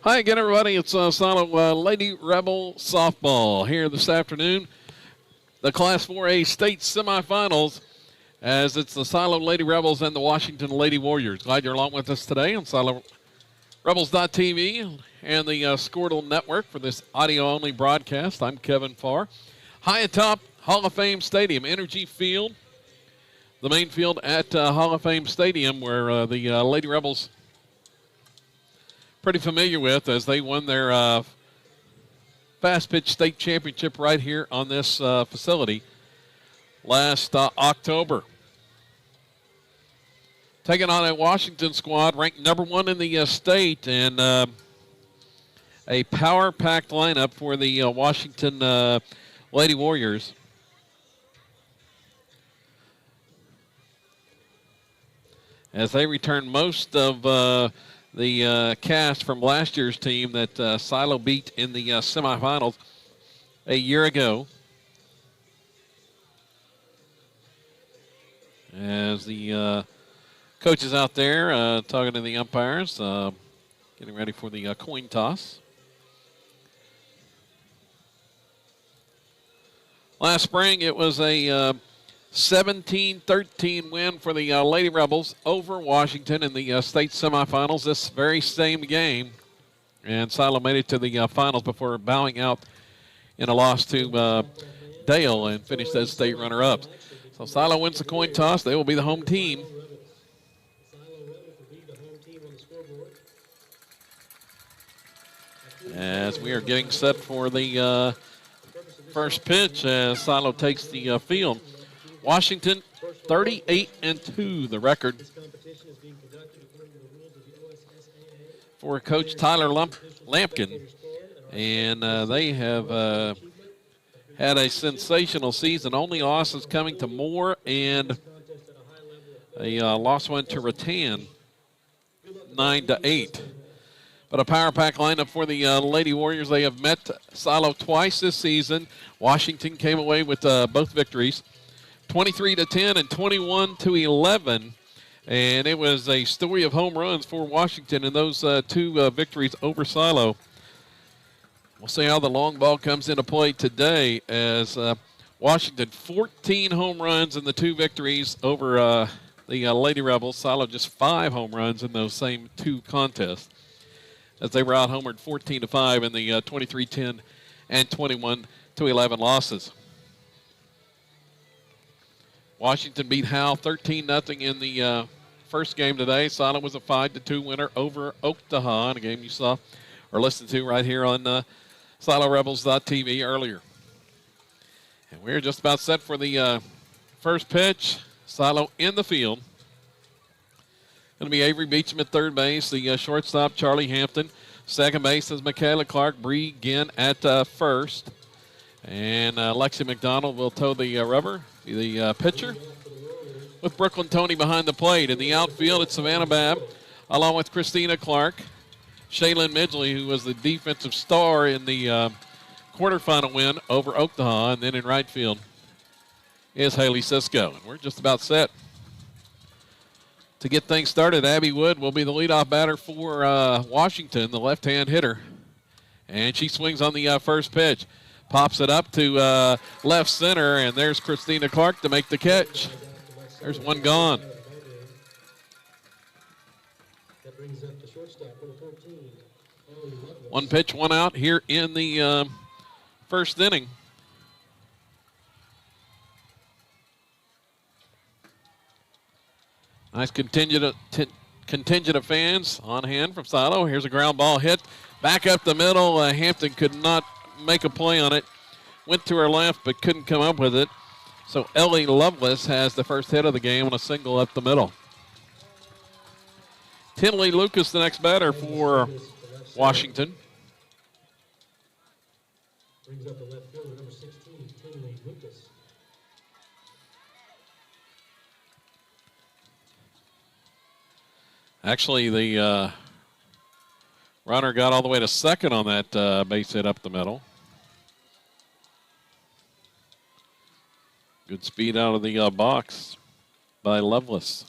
Hi again, everybody. It's Silo Lady Rebel Softball here this afternoon. The Class 4A state semifinals as it's the Silo Lady Rebels and the Washington Lady Warriors. Glad you're along with us today on SiloRebels.tv and the Squirtle Network for this audio-only broadcast. I'm Kevin Farr. High atop Hall of Fame Stadium, Energy Field, the main field at Hall of Fame Stadium where the Lady Rebels pretty familiar with as they won their fast pitch state championship right here on this facility last October. Taking on a Washington squad ranked number 1 in the state, and a power-packed lineup for the Washington Lady Warriors. As they return most of the cast from last year's team that Silo beat in the semifinals a year ago. As the coaches out there talking to the umpires, getting ready for the coin toss. Last spring, it was a 17-13 win for the Lady Rebels over Washington in the state semifinals this very same game. And Silo made it to the finals before bowing out in a loss to Dale and finished as state runner-ups. So Silo wins the coin toss. They will be the home team. As we are getting set for the first pitch as Silo takes the field. Washington, 38-2, the record for Coach Tyler Lampkin. And they have had a sensational season. Only losses coming to Moore and a loss went to Rattan, 9-8. But a power pack lineup for the Lady Warriors. They have met Silo twice this season. Washington came away with both victories, 23-10 and 21-11. And it was a story of home runs for Washington in those two victories over Silo. We'll see how the long ball comes into play today as Washington 14 home runs in the two victories over the Lady Rebels. Silo just 5 home runs in those same two contests as they were out-homered 14-5 in the 23-10 and 21-11 losses. Washington beat Howell 13-0 in the first game today. Silo was a 5-2 winner over Oktaha in a game you saw or listened to right here on SiloRebels.tv earlier. And we're just about set for the first pitch. Silo in the field. Going to be Avery Beecham at third base. The shortstop, Charlie Hampton. Second base is Michaela Clark. Bree Ginn at first. And Lexi McDonald will toe the rubber, be the pitcher. With Brooklyn Tony behind the plate. In the outfield, it's Savannah Babb, along with Christina Clark. Shaylin Midgley, who was the defensive star in the quarterfinal win over Oktaha. And then in right field is Haley Cisco. And we're just about set to get things started. Abby Wood will be the leadoff batter for Washington, the left-hand hitter. And she swings on the first pitch. Pops it up to left center, and there's Christina Clark to make the catch. There's one gone. One pitch, one out here in the first inning. Nice contingent of fans on hand from Silo. Here's a ground ball hit. Back up the middle. Hampton could not make a play on it. Went to her left but couldn't come up with it. So Ellie Lovelace has the first hit of the game on a single up the middle. Tinley Lucas, the next batter for Washington. Brings up the left fielder, number 16, Tinley Lucas. Actually, the runner got all the way to second on that base hit up the middle. Good speed out of the box by Lovelace.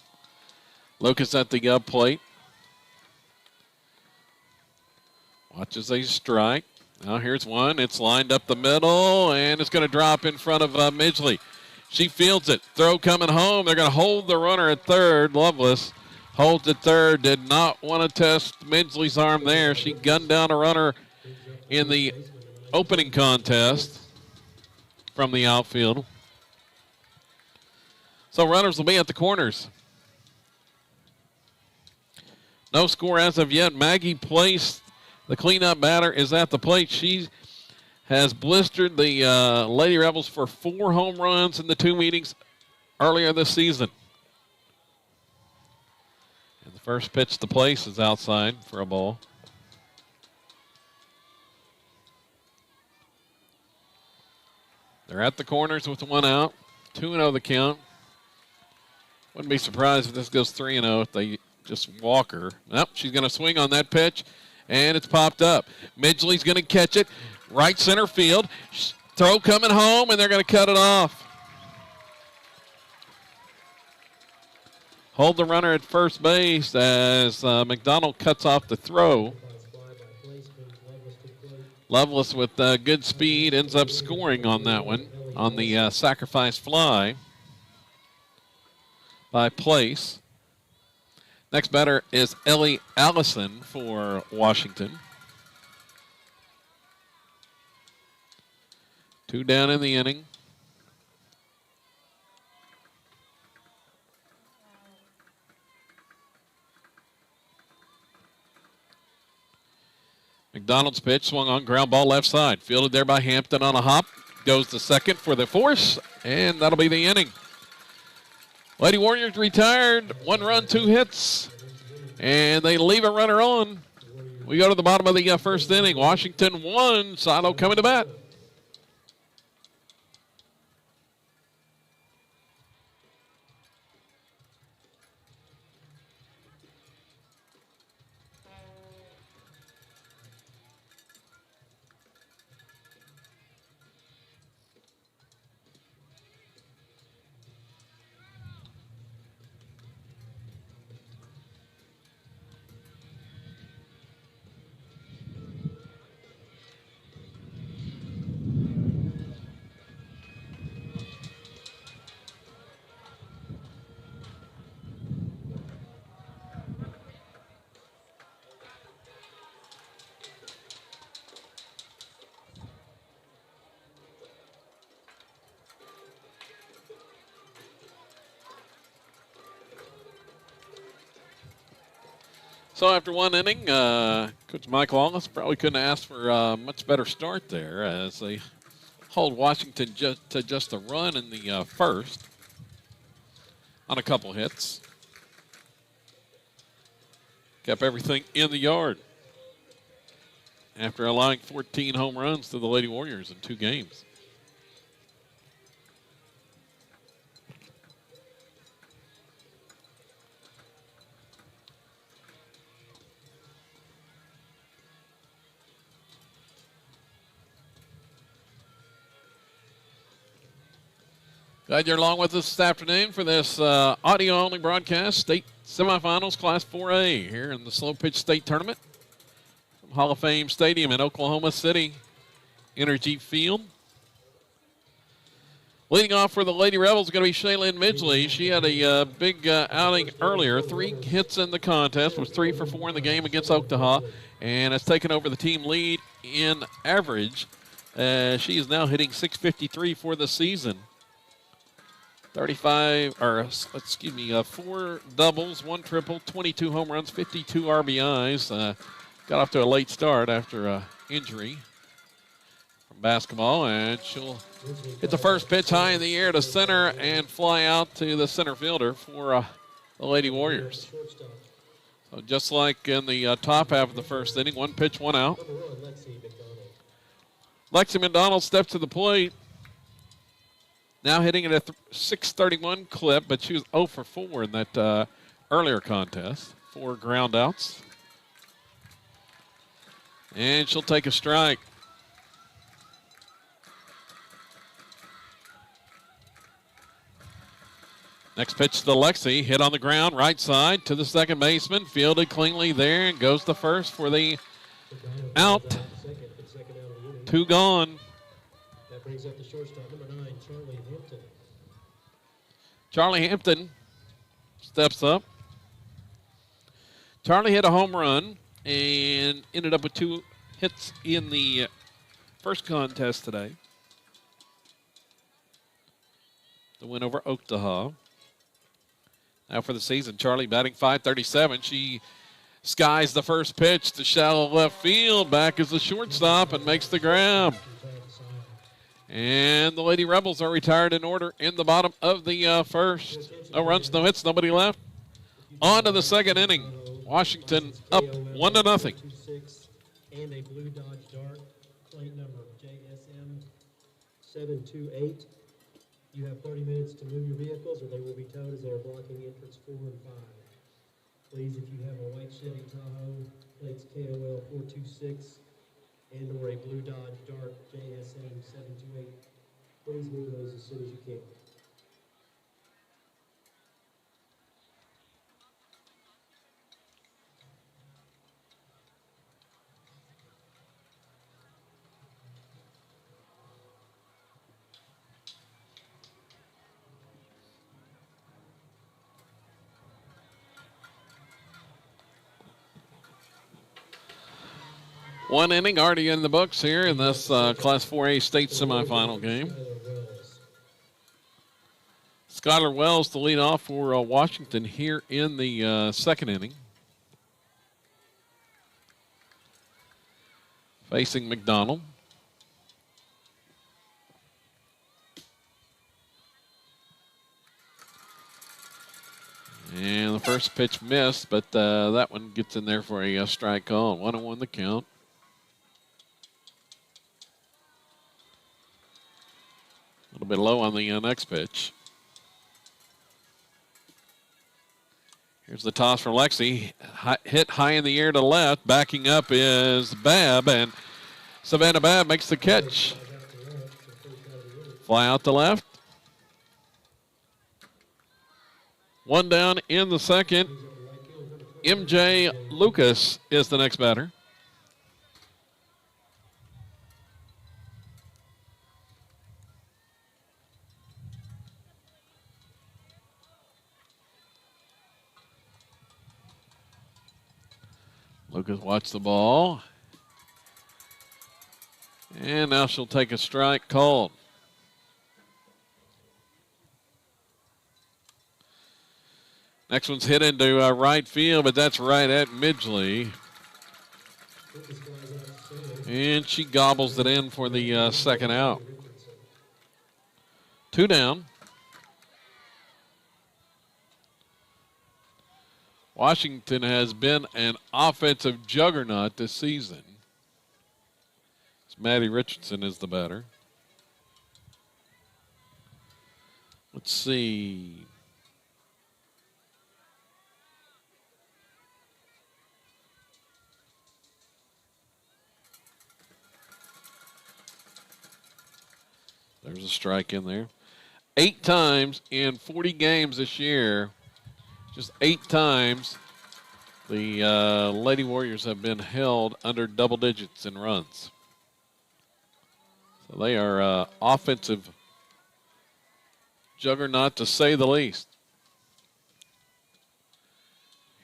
Lucas at the plate. Watches a strike. Now here's one. It's lined up the middle, and it's going to drop in front of Midgley. She fields it. Throw coming home. They're going to hold the runner at third. Lovelace holds at third. Did not want to test Midgley's arm there. She gunned down a runner in the opening contest from the outfield. So runners will be at the corners. No score as of yet. Maggie Place, the cleanup batter, is at the plate. She has blistered the Lady Rebels for 4 home runs in the 2 meetings earlier this season. And the first pitch to Place is outside for a ball. They're at the corners with 1 out. 2-0 the count. Wouldn't be surprised if this goes 3-0 if they just walk her. Nope, she's going to swing on that pitch, and it's popped up. Midgley's going to catch it. Right center field. Throw coming home, and they're going to cut it off. Hold the runner at first base as McDonald cuts off the throw. Lovelace with good speed ends up scoring on that one on the sacrifice fly by Place. Next batter is Ellie Allison for Washington. 2 down in the inning. McDonald's pitch swung on, ground ball left side. Fielded there by Hampton on a hop. Goes to second for the force, and that'll be the inning. Lady Warriors retired. 1 run, 2 hits, and they leave a runner on. We go to the bottom of the first inning. Washington 1, Silo coming to bat. So after 1 inning, Coach Mike Wallace probably couldn't ask for a much better start there as they hold Washington to just a run in the first on a couple hits. Kept everything in the yard after allowing 14 home runs to the Lady Warriors in 2 games. Glad you're along with us this afternoon for this audio-only broadcast. State semifinals, Class 4A here in the Slow Pitch State Tournament from Hall of Fame Stadium in Oklahoma City Energy Field. Leading off for the Lady Rebels is going to be Shaylin Midgley. She had a big outing earlier. 3 hits in the contest, was 3 for 4 in the game against Oklahoma, and has taken over the team lead in average. She is now hitting .653 for the season. 4 doubles, 1 triple, 22 home runs, 52 RBIs. Got off to a late start after an injury from basketball, and she'll hit the first pitch high in the air to center and fly out to the center fielder for the Lady Warriors. So just like in the top half of the first inning, 1 pitch, 1 out. Lexi McDonald steps to the plate. Now hitting at a .631 clip, but she was 0 for 4 in that earlier contest. 4 ground outs. And she'll take a strike. Next pitch to Lexi, hit on the ground, right side to the second baseman. Fielded cleanly there and goes to first for the out. 2 gone. That brings up the shortstop, number 9, Charlie Hampton. Charlie Hampton steps up. Charlie hit a home run and ended up with 2 hits in the first contest today. The win over Oaktaha. Now for the season, Charlie batting .537. She skies the first pitch to shallow left field. Back is the shortstop and makes the grab. And the Lady Rebels are retired in order in the bottom of the first. No runs, no hits, nobody left. On to the second inning. Washington up 1-0. And a blue Dodge Dart, plate number JSM 728. You have 30 minutes to move your vehicles or they will be towed as they are blocking entrance 4 and 5. Please, if you have a white Chevy Tahoe, plates KOL 426, and or a blue Dodge Dart JSM 728, please move those as soon as you can. One inning already in the books here in this Class 4A state semifinal game. Skylar Wells to lead off for Washington here in the second inning. Facing McDonald. And the first pitch missed, but that one gets in there for a strike call. 1-1 the count. A little bit low on the next pitch. Here's the toss for Lexi. Hit high in the air to left. Backing up is Babb, and Savannah Babb makes the catch. Fly out to left. 1 down in the second. MJ Lucas is the next batter. Lucas watched the ball. And now she'll take a strike called. Next one's hit into right field, but that's right at Midgley. And she gobbles it in for the second out. 2 down. Washington has been an offensive juggernaut this season. Maddie Richardson is the batter. Let's see. There's a strike in there. 8 times in 40 games this year, just 8 times, the Lady Warriors have been held under double digits in runs. So they are offensive juggernaut to say the least.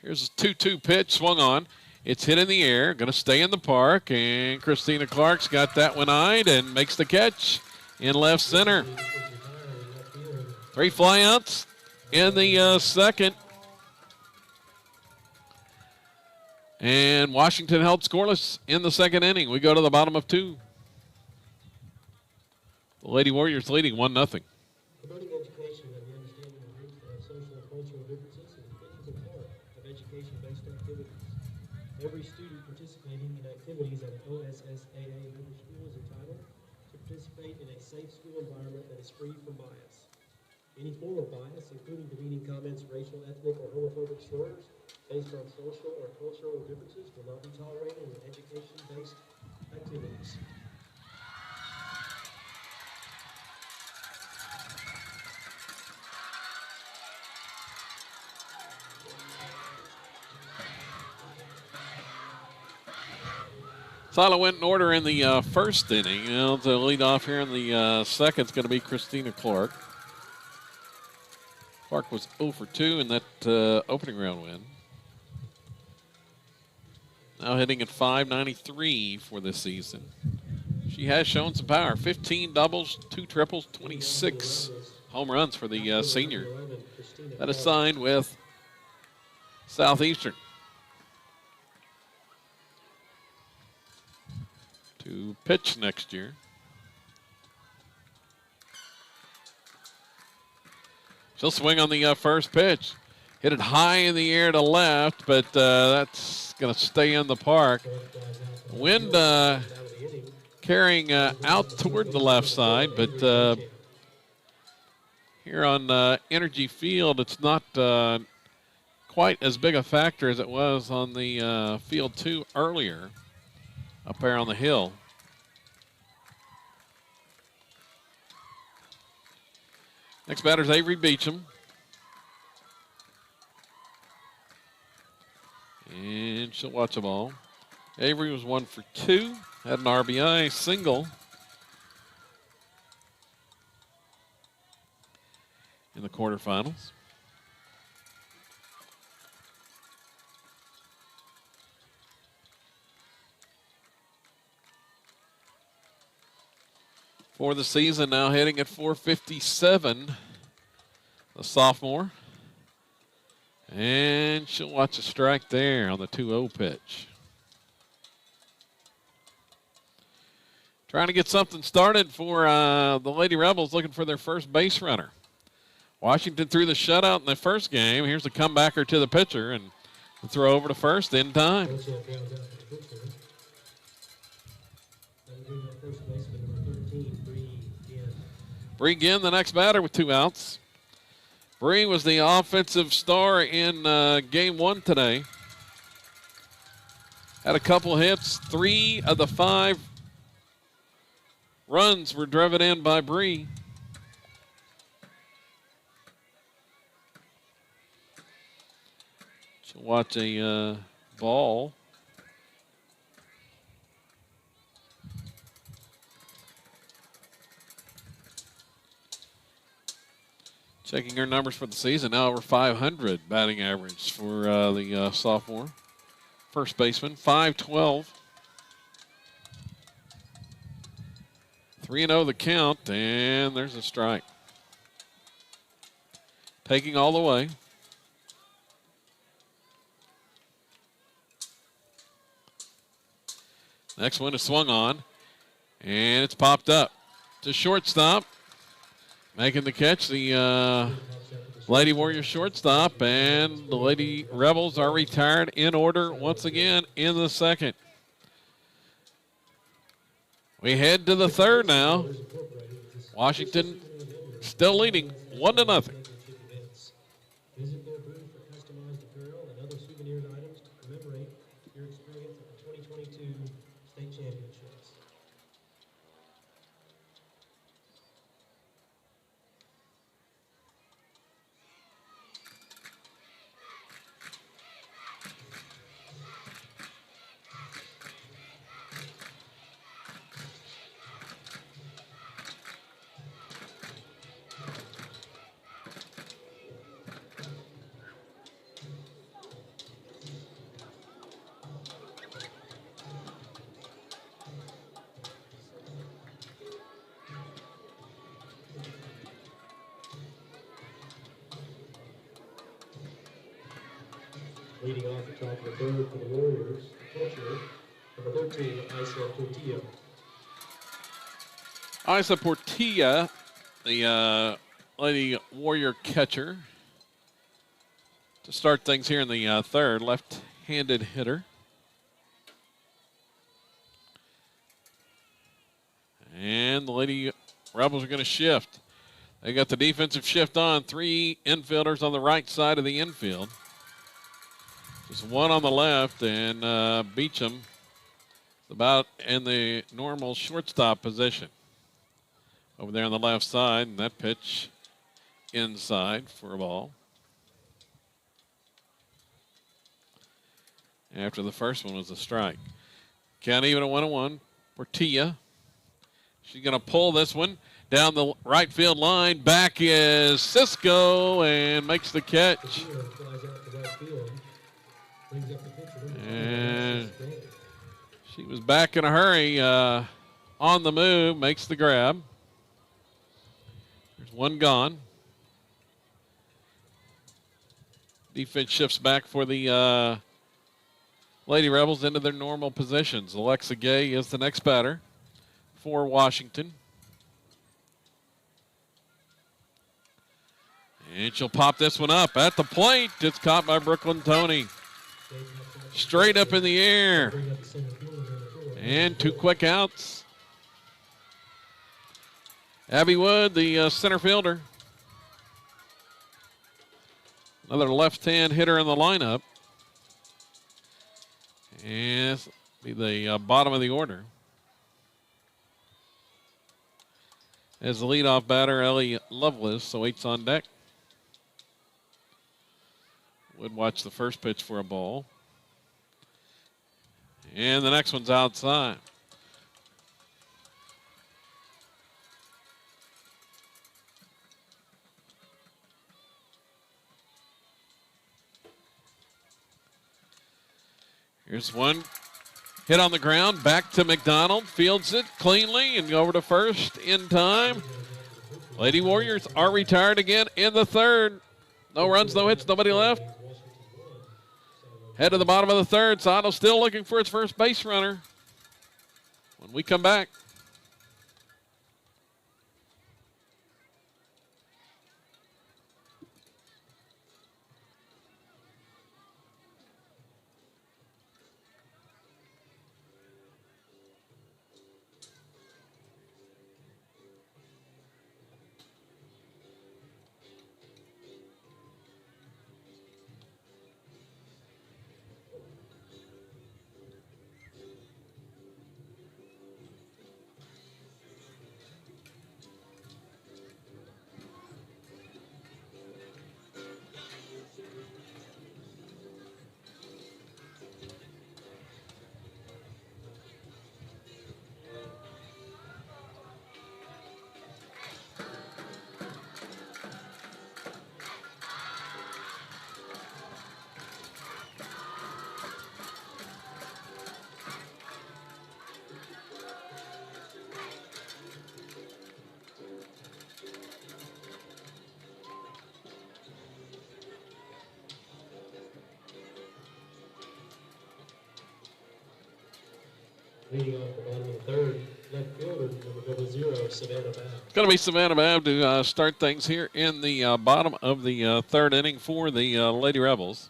Here's a 2-2 pitch swung on. It's hit in the air, going to stay in the park, and Christina Clark's got that one eyed and makes the catch in left center. 3 flyouts in the second. And Washington held scoreless in the second inning. We go to the bottom of 2. The Lady Warriors leading 1-0. Promoting education and the understanding of groups that have social and cultural differences is an integral part of education-based activities. Every student participating in activities at an OSSAA member school is entitled to participate in a safe school environment that is free from bias. Any form of bias, including demeaning comments, racial, ethnic, or homophobic slurs based on social or cultural differences, will not be tolerated in education-based activities. Silo went in order in the first inning. To lead off here in the second is going to be Christina Clark. Clark was 0 for 2 in that opening round win. Now hitting at .593 for this season. She has shown some power. 15 doubles, 2 triples, 26 home runs for the senior. That is signed with Southeastern. To pitch next year. She'll swing on the first pitch. Hit it high in the air to left, but that's going to stay in the park. Wind carrying out toward the left side, but here on Energy Field, it's not quite as big a factor as it was on the field 2 earlier up there on the hill. Next batter is Avery Beecham. And she'll watch the ball. Avery was 1 for 2. Had an RBI single in the quarterfinals. For the season, now hitting at .457, the sophomore. And she'll watch a strike there on the 2-0 pitch. Trying to get something started for the Lady Rebels, looking for their first base runner. Washington threw the shutout in the first game. Here's a comebacker to the pitcher, and the throw over to first in time. Bree Ginn, the next batter with 2 outs. Bree was the offensive star in game 1 today. Had a couple hits. 3 of the 5 runs were driven in by Bree. So watch a ball. Checking her numbers for the season, now over 500 batting average for the sophomore. First baseman, 5-12. 3-0 the count, and there's a strike. Taking all the way. Next one is swung on, and it's popped up to shortstop. Making the catch, the Lady Warriors shortstop, and the Lady Rebels are retired in order once again in the second. We head to the third now. Washington still leading 1-0. Visit their booth for customized apparel and other souvenir items to commemorate your experience at the 2022 state championships. Leading off the top of the third for the Warriors, catcher, number 13, Isa Portillo. Isa Portilla, the Lady Warrior catcher, to start things here in the third, left-handed hitter. And the Lady Rebels are going to shift. They got the defensive shift on. 3 infielders on the right side of the infield. Just 1 on the left, and Beecham about in the normal shortstop position. Over there on the left side, and that pitch inside for a ball. After the first one was a strike. Count even at 1-1 for Tia. She's going to pull this one down the right field line. Back is Cisco and makes the catch. And she was back in a hurry, on the move, makes the grab. There's one gone. Defense shifts back for the Lady Rebels into their normal positions. Alexa Gay is the next batter for Washington. And she'll pop this one up at the plate. It's caught by Brooklyn Tony. Straight up in the air. And 2 quick outs. Abby Wood, the center fielder. Another left-hand hitter in the lineup. And this will be the bottom of the order. As the leadoff batter, Ellie Lovelace awaits on deck. Would watch the first pitch for a ball. And the next one's outside. Here's one hit on the ground. Back to McDonald. Fields it cleanly and over to first in time. Lady Warriors are retired again in the third. No runs, no hits, nobody left. Head to the bottom of the third. Sato still looking for its first base runner. When we come back. Leading off the bottom of the third, left fielder, number 00, Savannah Babb. It's going to be Savannah Babb to start things here in the bottom of the third inning for the Lady Rebels.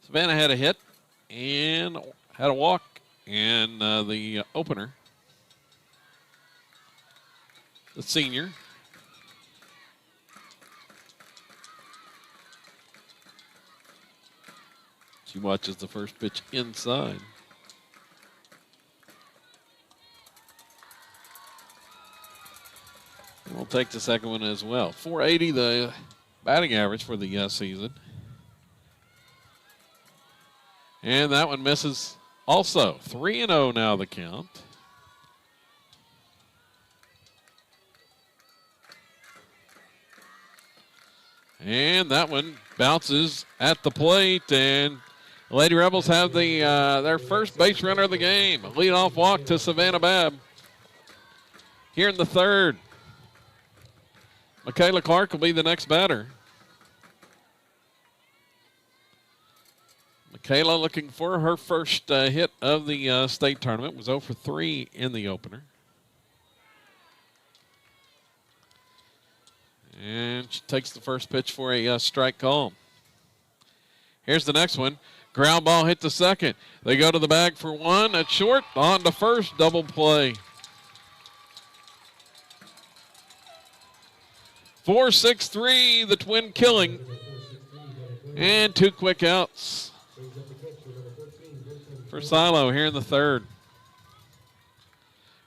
Savannah had a hit and had a walk in the opener. The senior. She watches the first pitch inside. And we'll take the second one as well. 480, the batting average for the season. And that one misses also. 3-0 now the count. And that one bounces at the plate, and the Lady Rebels have the their first base runner of the game. A leadoff walk to Savannah Babb. Here in the third, Michaela Clark will be the next batter. Michaela looking for her first hit of the state tournament. Was 0 for 3 in the opener. And she takes the first pitch for a strike call. Here's the next one. Ground ball hit to second. They go to the bag for one. At short, on to first, double play. 4-6-3, the twin killing. And 2 quick outs for Silo here in the third.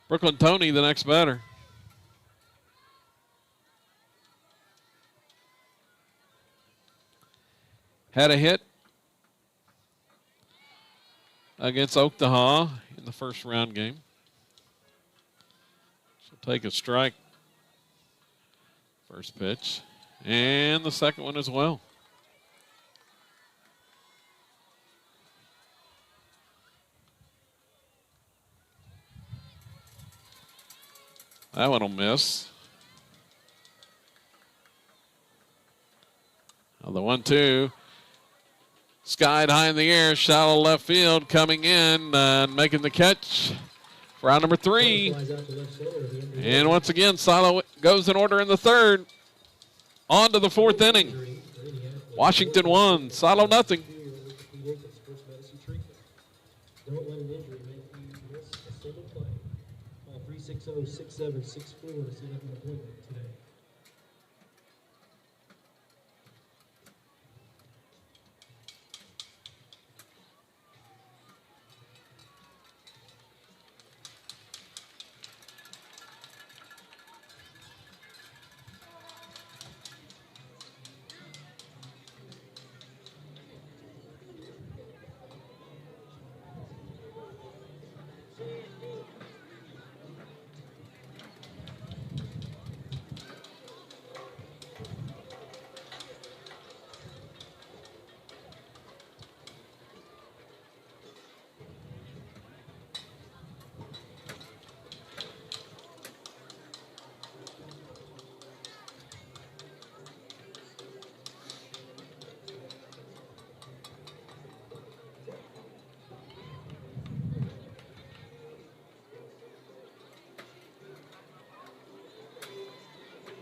Brooklyn Tony, the next batter. Had a hit against Oklahoma in the first round game. She'll take a strike. First pitch. And the second one as well. That one will miss. Now the 1-2. Skied high in the air, shallow left field, coming in and making the catch for round number 3. And once again, Silo goes in order in the third. On to the 4th inning. Washington 1, Silo nothing. Don't let an injury make you miss a single play. Call 360-6764 to set up an appointment today.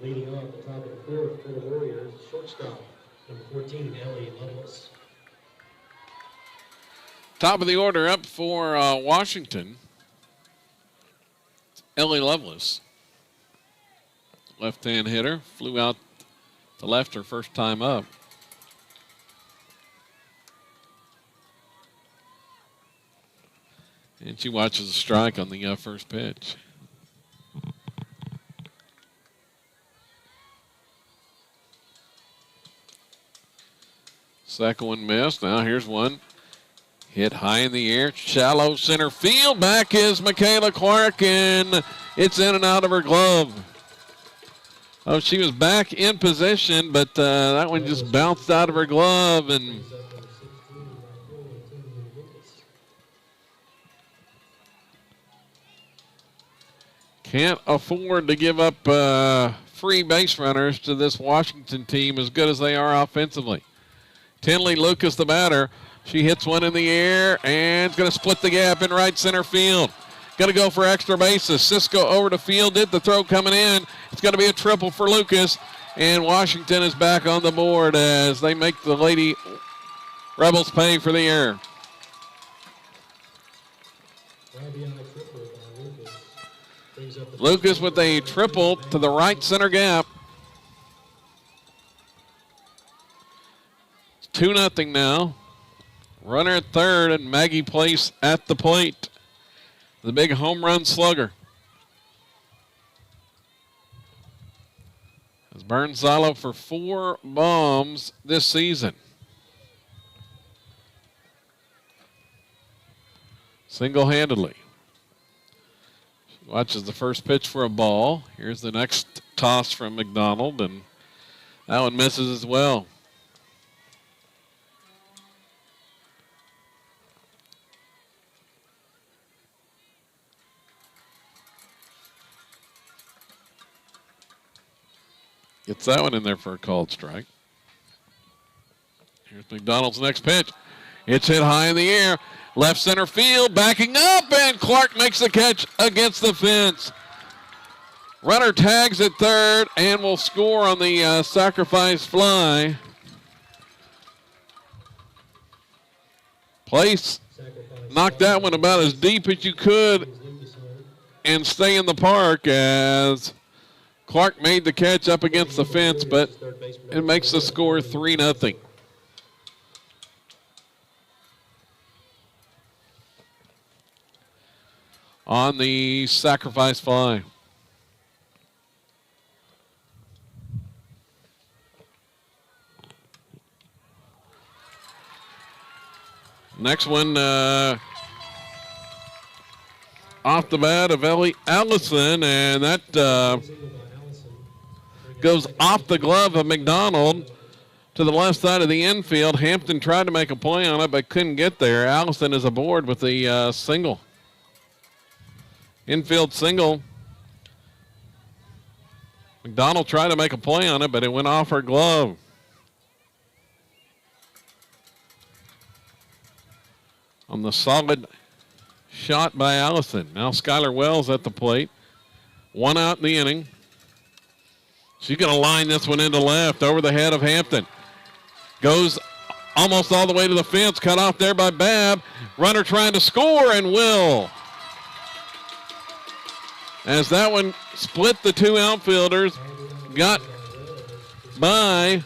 Leading off the top of the fourth for the Warriors, shortstop, number 14, Ellie Lovelace. Top of the order up for Washington. Ellie Lovelace. Left-hand hitter. Flew out to left her first time up. And she watches a strike on the first pitch. Second one missed. Now here's one. Hit high in the air. Shallow center field. Back is Michaela Clark, and it's in and out of her glove. Oh, she was back in position, but that one just bounced out of her glove. And can't afford to give up free base runners to this Washington team as good as they are offensively. Tinley Lucas, the batter. She hits one in the air and is going to split the gap in right center field. Going to go for extra bases. Cisco over to field, did the throw coming in. It's going to be a triple for Lucas. And Washington is back on the board as they make the Lady Rebels pay for the error. Lucas with a triple to the right center gap. 2-0 now. Runner at third, and Maggie Place at the plate. The big home run slugger. Has burned Silo for 4 bombs this season. Single-handedly. She watches the first pitch for a ball. Here's the next toss from McDonald, and that one misses as well. Gets that one in there for a called strike. Here's McDonald's next pitch. It's hit high in the air. Left center field, backing up, and Clark makes the catch against the fence. Runner tags at third and will score on the sacrifice fly. Place knocked that one about as deep as you could and stay in the park as Clark made the catch up against the fence, but it makes the score 3-0. On the sacrifice fly. Next one off the bat of Ellie Allison, and that Single by Allison. goes off the glove of McDonald to the left side of the infield. Hampton tried to make a play on it, but couldn't get there. Allison is aboard with the single. Infield single. McDonald tried to make a play on it, but it went off her glove. On the solid shot by Allison. Now Skylar Wells at the plate. One out in the inning. She's going to line this one into left over the head of Hampton. Goes almost all the way to the fence. Cut off there by Babb. Runner trying to score and will. As that one split the two outfielders. Got by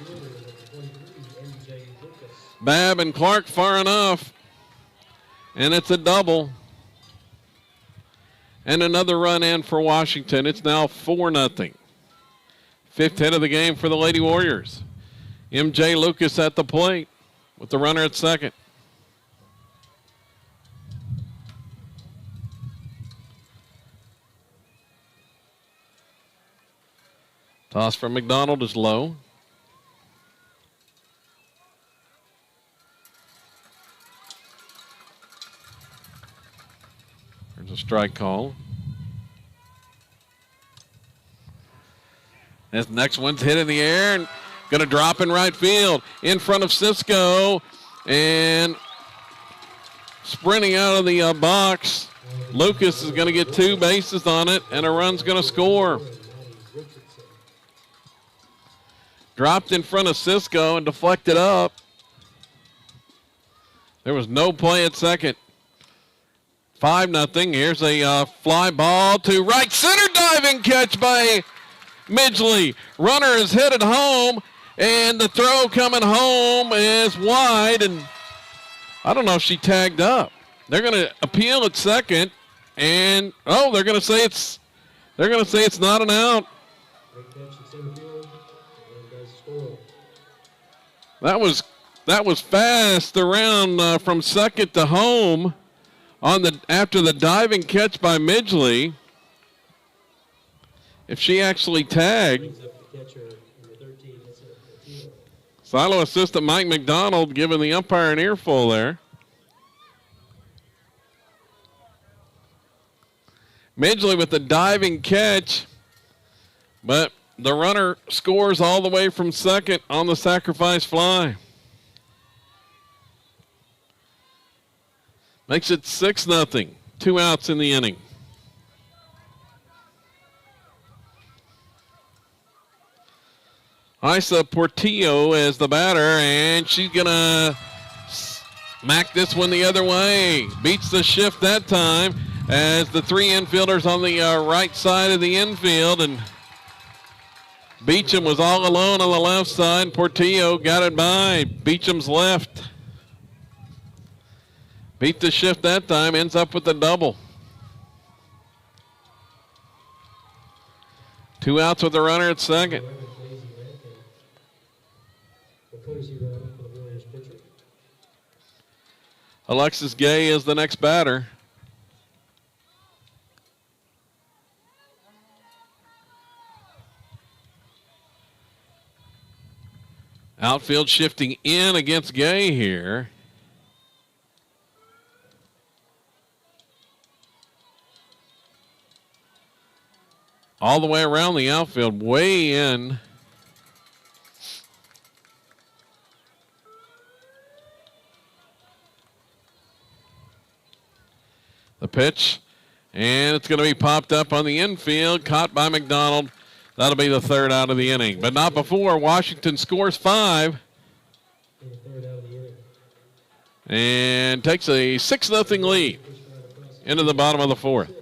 Babb and Clark far enough. And it's a double. And another run in for Washington. It's now 4-0. Fifth hit of the game for the Lady Warriors. MJ Lucas at the plate with the runner at second. Toss from McDonald is low. There's a strike call. This next one's hit in the air and going to drop in right field in front of Cisco. And sprinting out of the box, Lucas is going to get 2 bases on it, and a run's going to score. Dropped in front of Cisco and deflected up. There was no play at second. 5-0. Here's a fly ball to right center. Diving catch by Midgley. Runner is headed home, and the throw coming home is wide, and I don't know if she tagged up. They're going to appeal at second, and they're going to say it's not an out. That was fast around from second to home after the diving catch by Midgley. If she actually tagged. Silo assistant Mike McDonald giving the umpire an earful there. Midgley with the diving catch, but the runner scores all the way from second on the sacrifice fly. Makes it 6-0. 2 outs in the inning. Isa Portillo as the batter, and she's going to smack this one the other way. Beats the shift that time as the 3 infielders on the right side of the infield, and Beecham was all alone on the left side. Portillo got it by Beecham's left. Beat the shift that time, ends up with the double. 2 outs with the runner at second. Alexis Gay is the next batter. Outfield shifting in against Gay here. All the way around the outfield, way in. The pitch, and it's going to be popped up on the infield, caught by McDonald. That'll be the 3rd out of the inning, but not before Washington scores 5 and takes a 6-0 lead into the bottom of the 4th.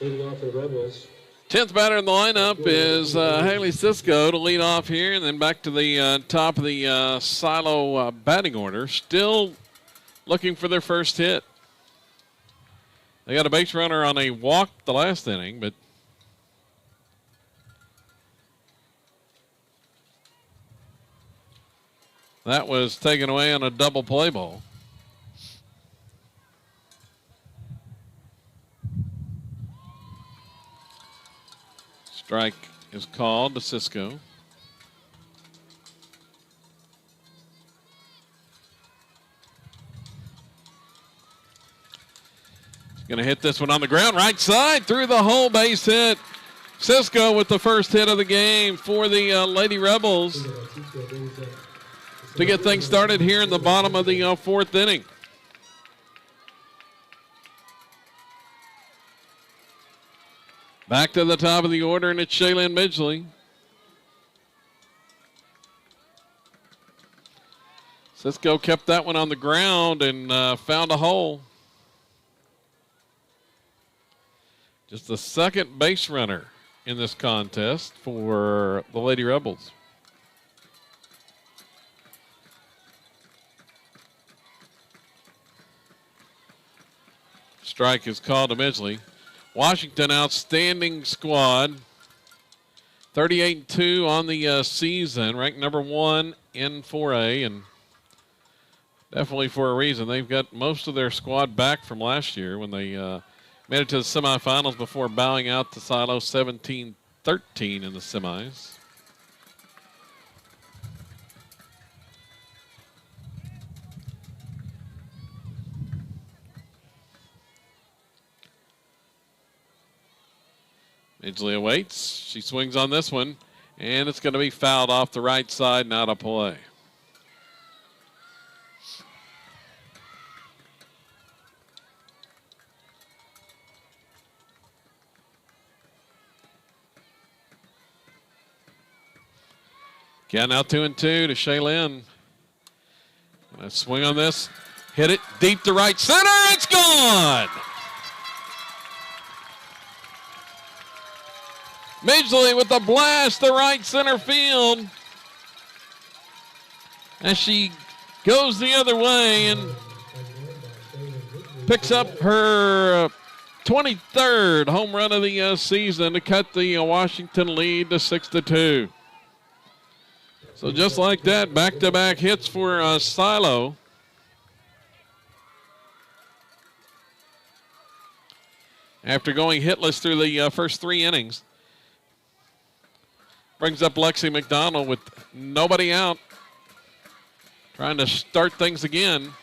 Leading off for the Rebels. 10th batter in the lineup is Haley Cisco to lead off here, and then back to the top of the Silo batting order. Still looking for their first hit. They got a base runner on a walk the last inning, but that was taken away on a double play ball. Strike is called to Cisco. He's going to hit this one on the ground, right side, through the hole, base hit. Cisco with the first hit of the game for the Lady Rebels to get things started here in the bottom of the fourth inning. Back to the top of the order, and it's Shaylin Midgley. Cisco kept that one on the ground and found a hole. Just the second base runner in this contest for the Lady Rebels. Strike is called to Midgley. Washington, outstanding squad. 38-2 on the season, ranked number 1 in 4A, and definitely for a reason. They've got most of their squad back from last year when they made it to the semifinals before bowing out to Silo 17-13 in the semis. Midgley awaits. She swings on this one, and it's going to be fouled off the right side, not a play. Again, now 2-2 to Shaylin. Gonna swing on this, hit it deep to right center. It's gone. Midgley with a blast to right center field as she goes the other way and picks up her 23rd home run of the season to cut the Washington lead to 6-2. So just like that, back-to-back hits for Silo. After going hitless through the first 3 innings. Brings up Lexi McDonald with nobody out. Trying to start things again.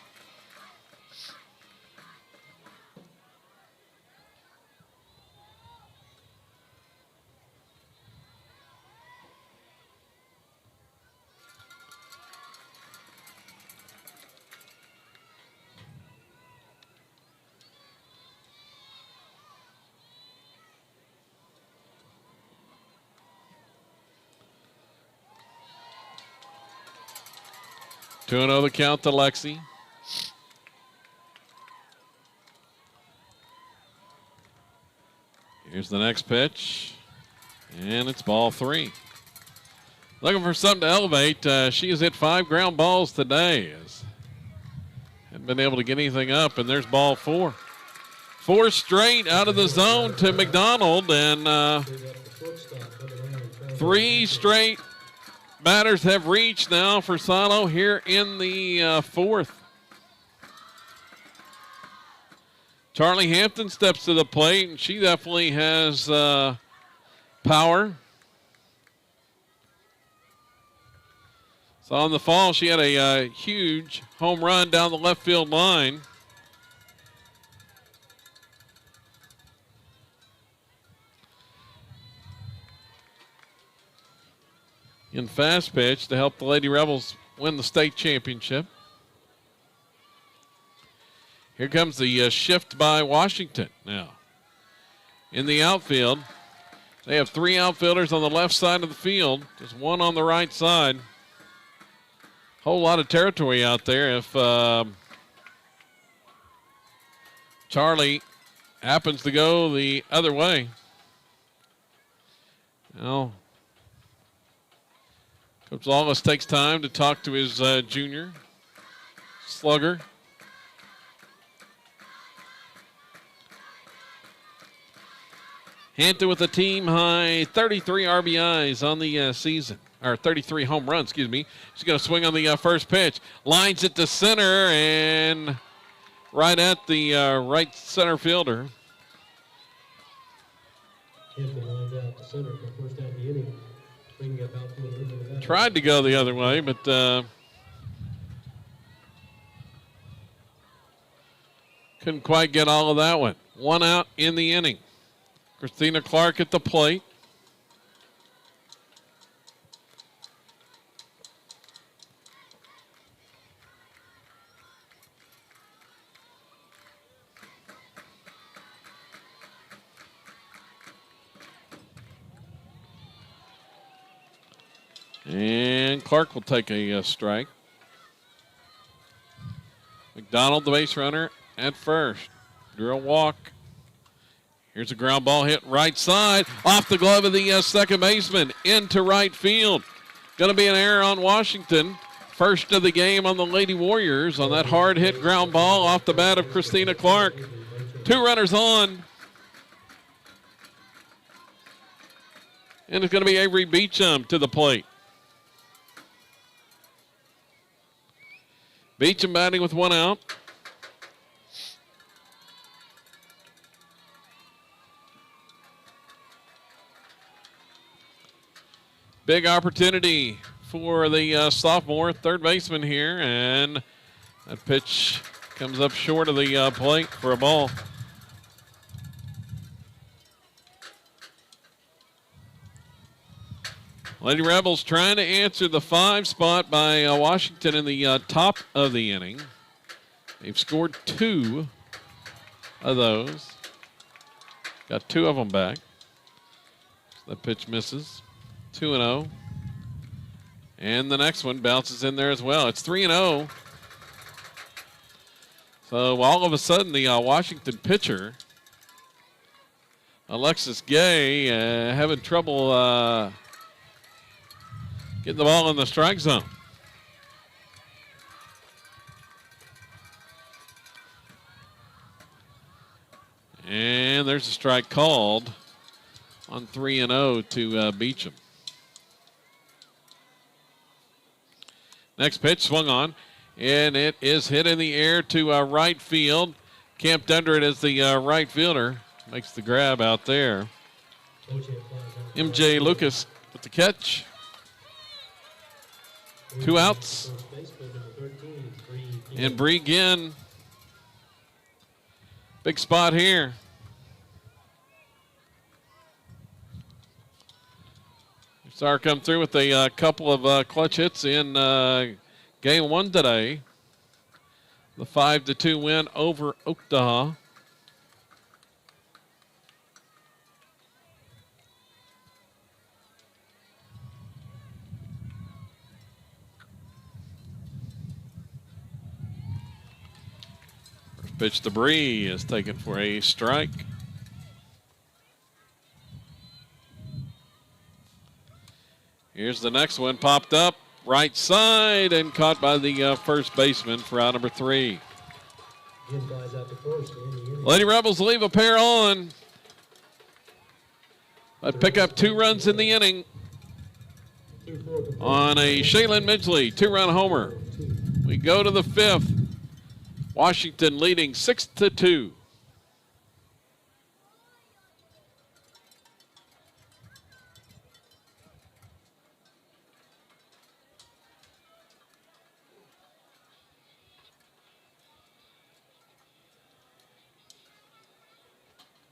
Two and 0 the count to Lexi. Here's the next pitch, and it's ball 3. Looking for something to elevate. She has hit 5 ground balls today. Hasn't been able to get anything up, and there's ball 4. 4 straight out of the zone to McDonald, and 3 straight batters have reached now for Silo here in the fourth. Charlie Hampton steps to the plate, and she definitely has power. So on the fall, she had a huge home run down the left field line. In fast pitch to help the Lady Rebels win the state championship. Here comes the shift by Washington now. In the outfield, they have 3 outfielders on the left side of the field, just 1 on the right side. Whole lot of territory out there if Charlie happens to go the other way. Well, Coach Lawless takes time to talk to his junior slugger. Hampton with a team high 33 RBIs on the season, or 33 home runs, excuse me. She's going to swing on the first pitch. Lines it to center and right at the right center fielder. Hampton lines out to center for first out of the inning. Bringing up outfield into the back. Tried to go the other way, but couldn't quite get all of that one. One out in the inning. Christina Clark at the plate. And Clark will take a strike. McDonald, the base runner, at first. Drew a walk. Here's a ground ball hit right side. Off the glove of the second baseman. Into right field. Going to be an error on Washington. First of the game on the Lady Warriors on that hard hit ground ball off the bat of Christina Clark. 2 runners on. And it's going to be Avery Beecham to the plate. Beecham batting with 1 out. Big opportunity for the sophomore third baseman here, and that pitch comes up short of the plate for a ball. Lady Rebels trying to answer the 5 spot by Washington in the top of the inning. They've scored 2 of those. Got 2 of them back. So that pitch misses. 2-0. And the next one bounces in there as well. It's 3-0. So all of a sudden, the Washington pitcher, Alexis Gay, having trouble getting the ball in the strike zone. And there's a strike called on 3-0 to Beecham. Next pitch swung on, and it is hit in the air to right field. Camped under it as the right fielder. Makes the grab out there. MJ Lucas with the catch. 2 outs. And Bree Ginn. Big spot here. Saw her come through with a couple of clutch hits in game 1 today. The 5-2 win over Oakdaha. First pitch to Bree is taken for a strike. Here's the next one, popped up right side and caught by the first baseman for out number 3. Lady Rebels leave a pair on, but pick up 2 runs in the inning on a Shaylin Midgley 2-run homer. We go to the 5th. Washington leading 6-2.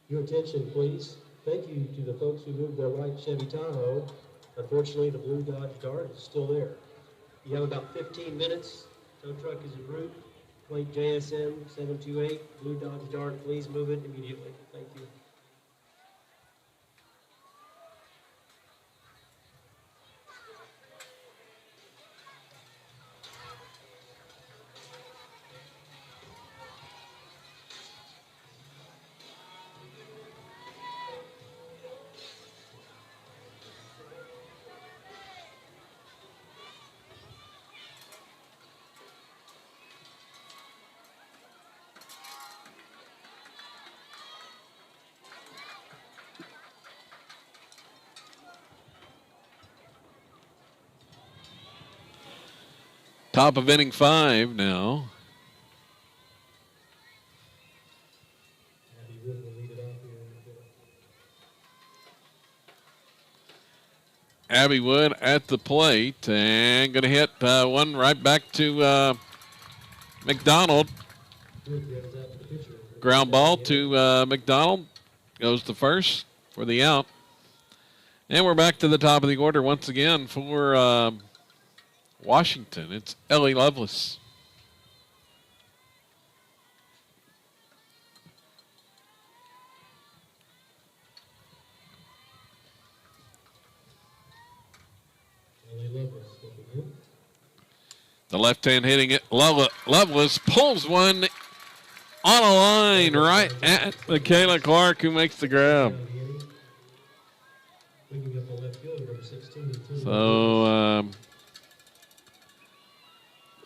Your attention, please. Thank you to the folks who moved their white Chevy Tahoe. Unfortunately, the blue Dodge Dart is still there. You have about 15 minutes. Tow truck is en route. Plate JSM 728, blue Dodge Dart. Please move it immediately. Thank you. Top of inning 5 now. Abby Wood will lead it off here in a bit. Abby Wood at the plate and going to hit one right back to McDonald. Wood grounds out to the pitcher. Ground ball to McDonald. Goes to first for the out. And we're back to the top of the order once again for Washington. It's Ellie Lovelace. Ellie Lovelace looking in. The left hand hitting it. Lovelace pulls one on a line right at Michaela Clark, who makes the grab. Bringing up the left fielder, number 16. So,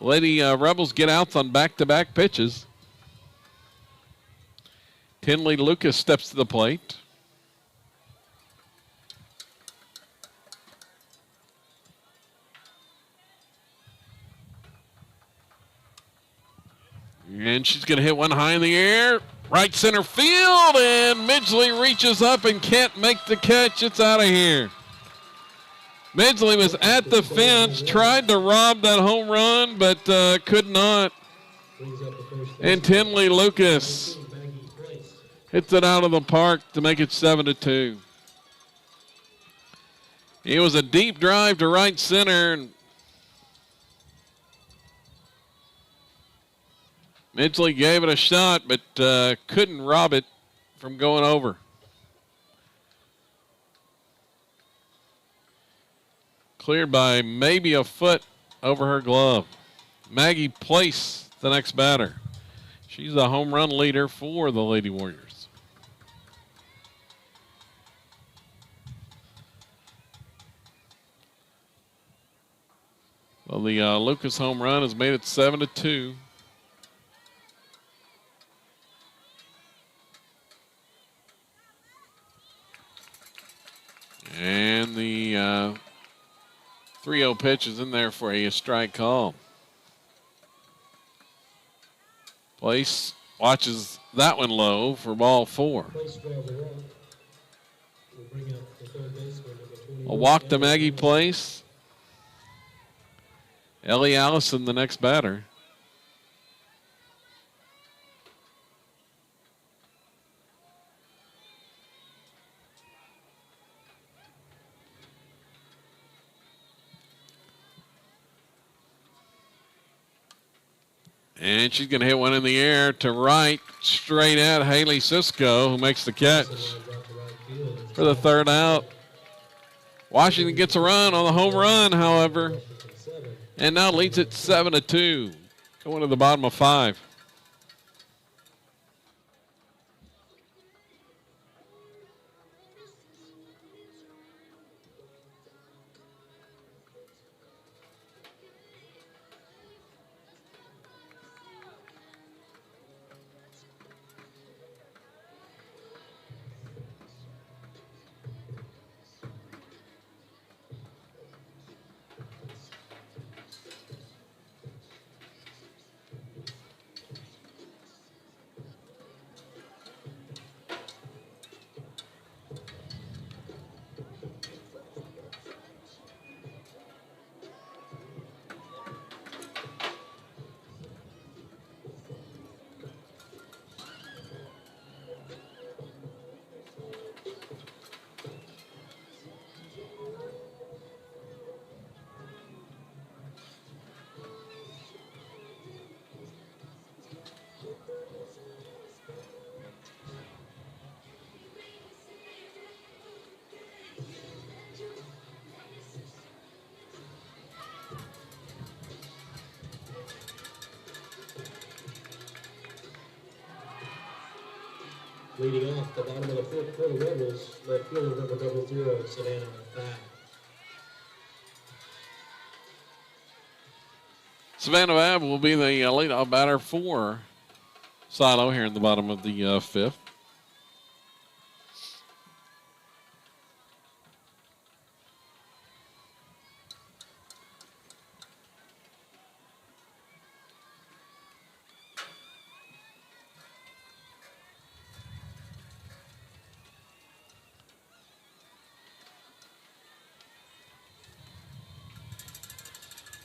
Lady Rebels get outs on back-to-back pitches. Tinley Lucas steps to the plate. And she's going to hit one high in the air. Right center field, and Midgley reaches up and can't make the catch. It's out of here. Midgley was at the fence, tried to rob that home run, but could not. And Tinley Lucas hits it out of the park to make it 7-2. It was a deep drive to right center. And Midgley gave it a shot, but couldn't rob it from going over. Cleared by maybe a foot over her glove. Maggie Place, the next batter. She's the home run leader for the Lady Warriors. Well, the Lucas home run has made it 7-2. And the 3-0 pitch is in there for a strike call. Place watches that one low for ball 4. A walk to Maggie Place. Ellie Allison, the next batter. And she's going to hit one in the air to right, straight at Haley Cisco, who makes the catch for the third out. Washington gets a run on the home run, however, and now leads it 7-2, going to the bottom of 5. Leading off the bottom of the fourth quarter, Rebels, left fielder number 00, Savannah Babb. Savannah Babb will be the leadoff batter for Silo here in the bottom of the 5th.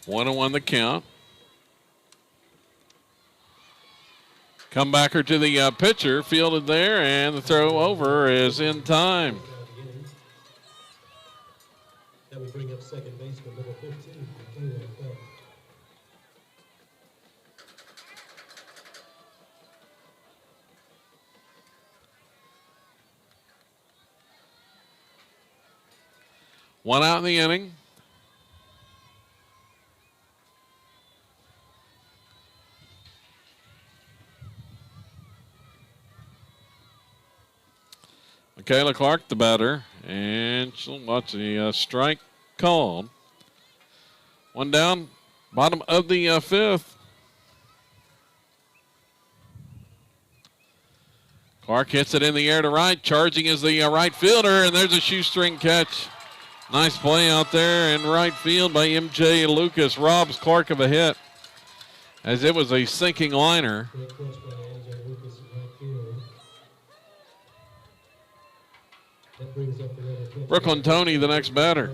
1-1 the count. Comebacker to the pitcher, fielded there, and the throw over is in time. That will bring up second baseman number 15, Michaela Clark. One out in the inning. Michaela Clark, the batter, and she'll watch the strike called. One down, bottom of the fifth. Clark hits it in the air to right. Charging is the right fielder, and there's a shoestring catch. Nice play out there in right field by M.J. Lucas. Robs Clark of a hit, as it was a sinking liner. Brooklyn Tony, the next batter.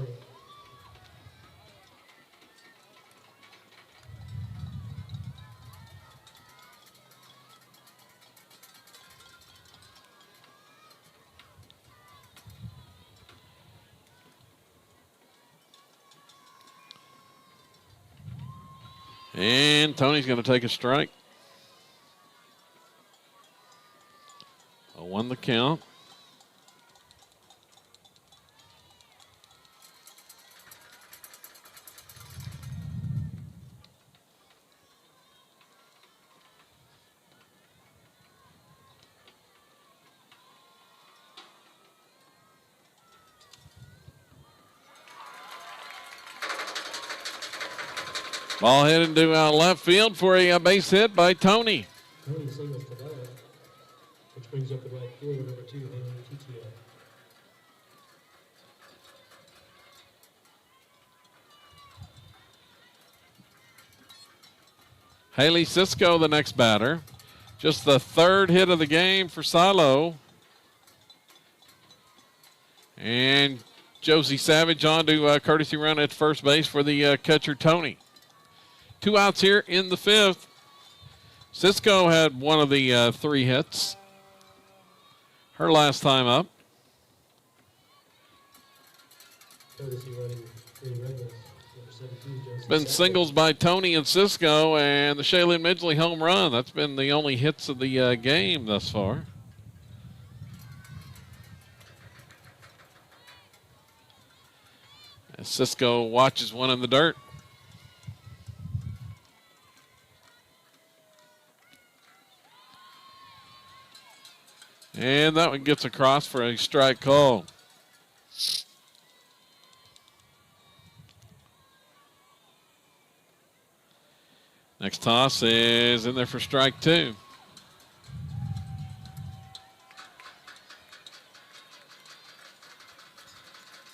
And Tony's going to take a strike. 0-1 the count. Ball headed to left field for a base hit by Tony. Tony singles to that, which brings up the right fielder, number 2, Haley Titio. Haley Cisco, the next batter. Just the third hit of the game for Silo. And Josie Savage on to courtesy run at first base for the catcher, Tony. 2 outs here in the fifth. Cisco had one of the 3 hits her last time up. It's been singles by Tony and Cisco and the Shaylin Midgley home run. That's been the only hits of the game thus far. As Cisco watches one in the dirt. And that one gets across for a strike call. Next toss is in there for strike 2.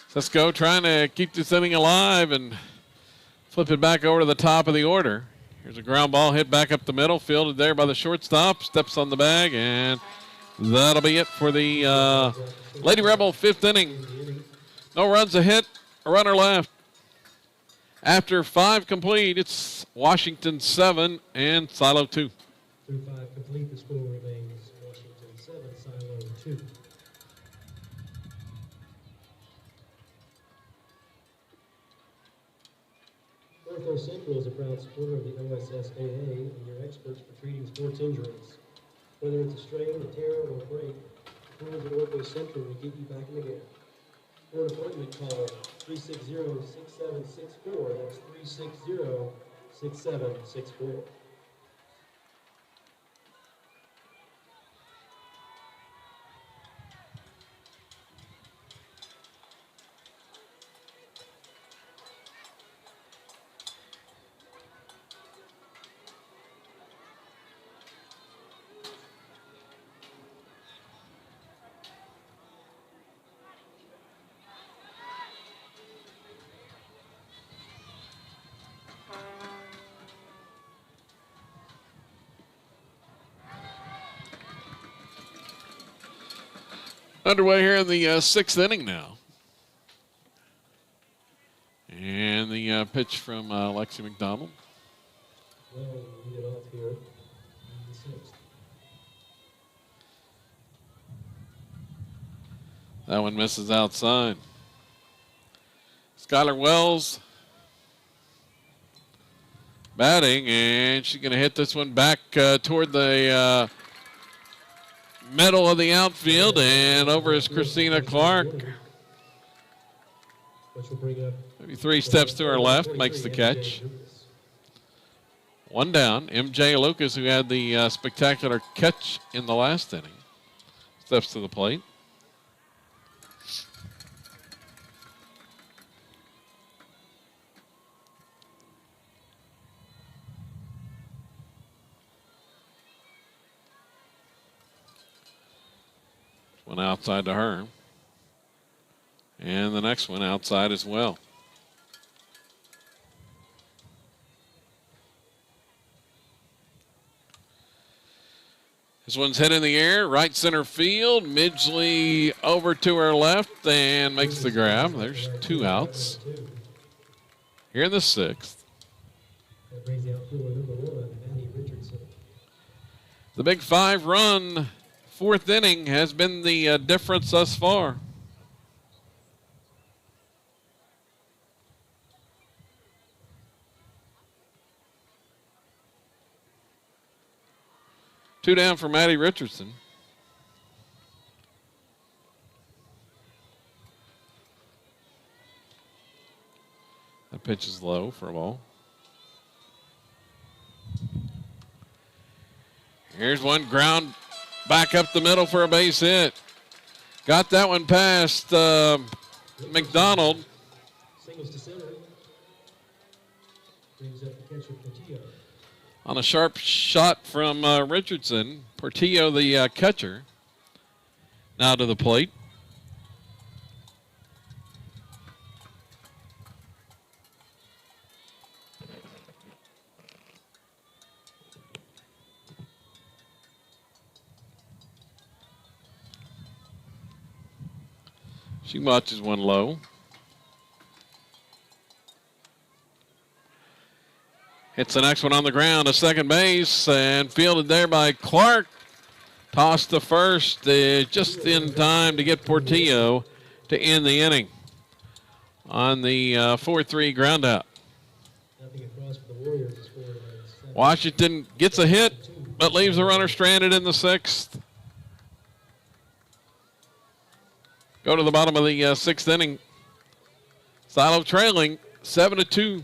Cisco trying to keep this inning alive and flip it back over to the top of the order. Here's a ground ball hit back up the middle, fielded there by the shortstop, steps on the bag, and that'll be it for the Lady Rebel 5th inning. No runs, a hit, a runner left. After 5 complete, it's Washington 7 and Silo 2. Through 5 complete, the score remains Washington 7, Silo 2. North Central is a proud supporter of the OSSAA and your experts for treating sports injuries. Whether it's a strain, a tear, or a break, the pros at Ortho Central will get you back in the game. For an appointment, call 360-6764. That's 360-6764. Underway here in the 6th inning now. And the pitch from Lexi McDonald. Well, we lead it off here in the sixth. That one misses outside. Skylar Wells batting, and she's going to hit this one back toward the middle of the outfield, and over is Christina Clark. Maybe 3 steps to her left, makes the catch. One down. MJ Lucas, who had the spectacular catch in the last inning, steps to the plate. One outside to her. And the next one outside as well. This one's hit in the air, right center field. Midgley over to her left and makes the grab. There's 2 outs. Here in the 6th. That brings the outfielder number 1, Maddie Richardson. The big 5-run 4th inning has been the difference thus far. Two down for Maddie Richardson. That pitch is low for a ball. Here's one ground back up the middle for a base hit. Got that one past McDonald. Singles to center. Brings up the catcher Portillo. On a sharp shot from Richardson. Portillo, the catcher, now to the plate. She watches one low. Hits the next one on the ground to second base and fielded there by Clark. Tossed to first just in time to get Portillo to end the inning on the 4-3 ground out. Washington gets a hit but leaves the runner stranded in the 6th. Go to the bottom of the 6th inning. Silo trailing 7-2.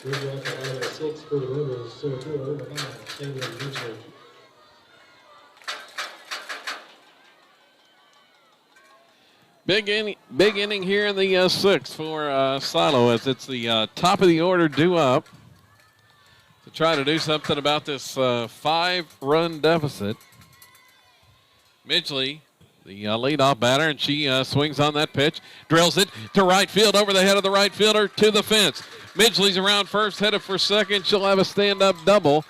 Moving on to line 6 for the Rebels, Saratoga over 5, Taylor Mitchell. Big inning here in the 6th for Silo as it's the top of the order due up to try to do something about this 5-run deficit. Midgley, the leadoff batter, and she swings on that pitch, drills it to right field over the head of the right fielder to the fence. Midgley's around first, headed for second. She'll have a stand-up double,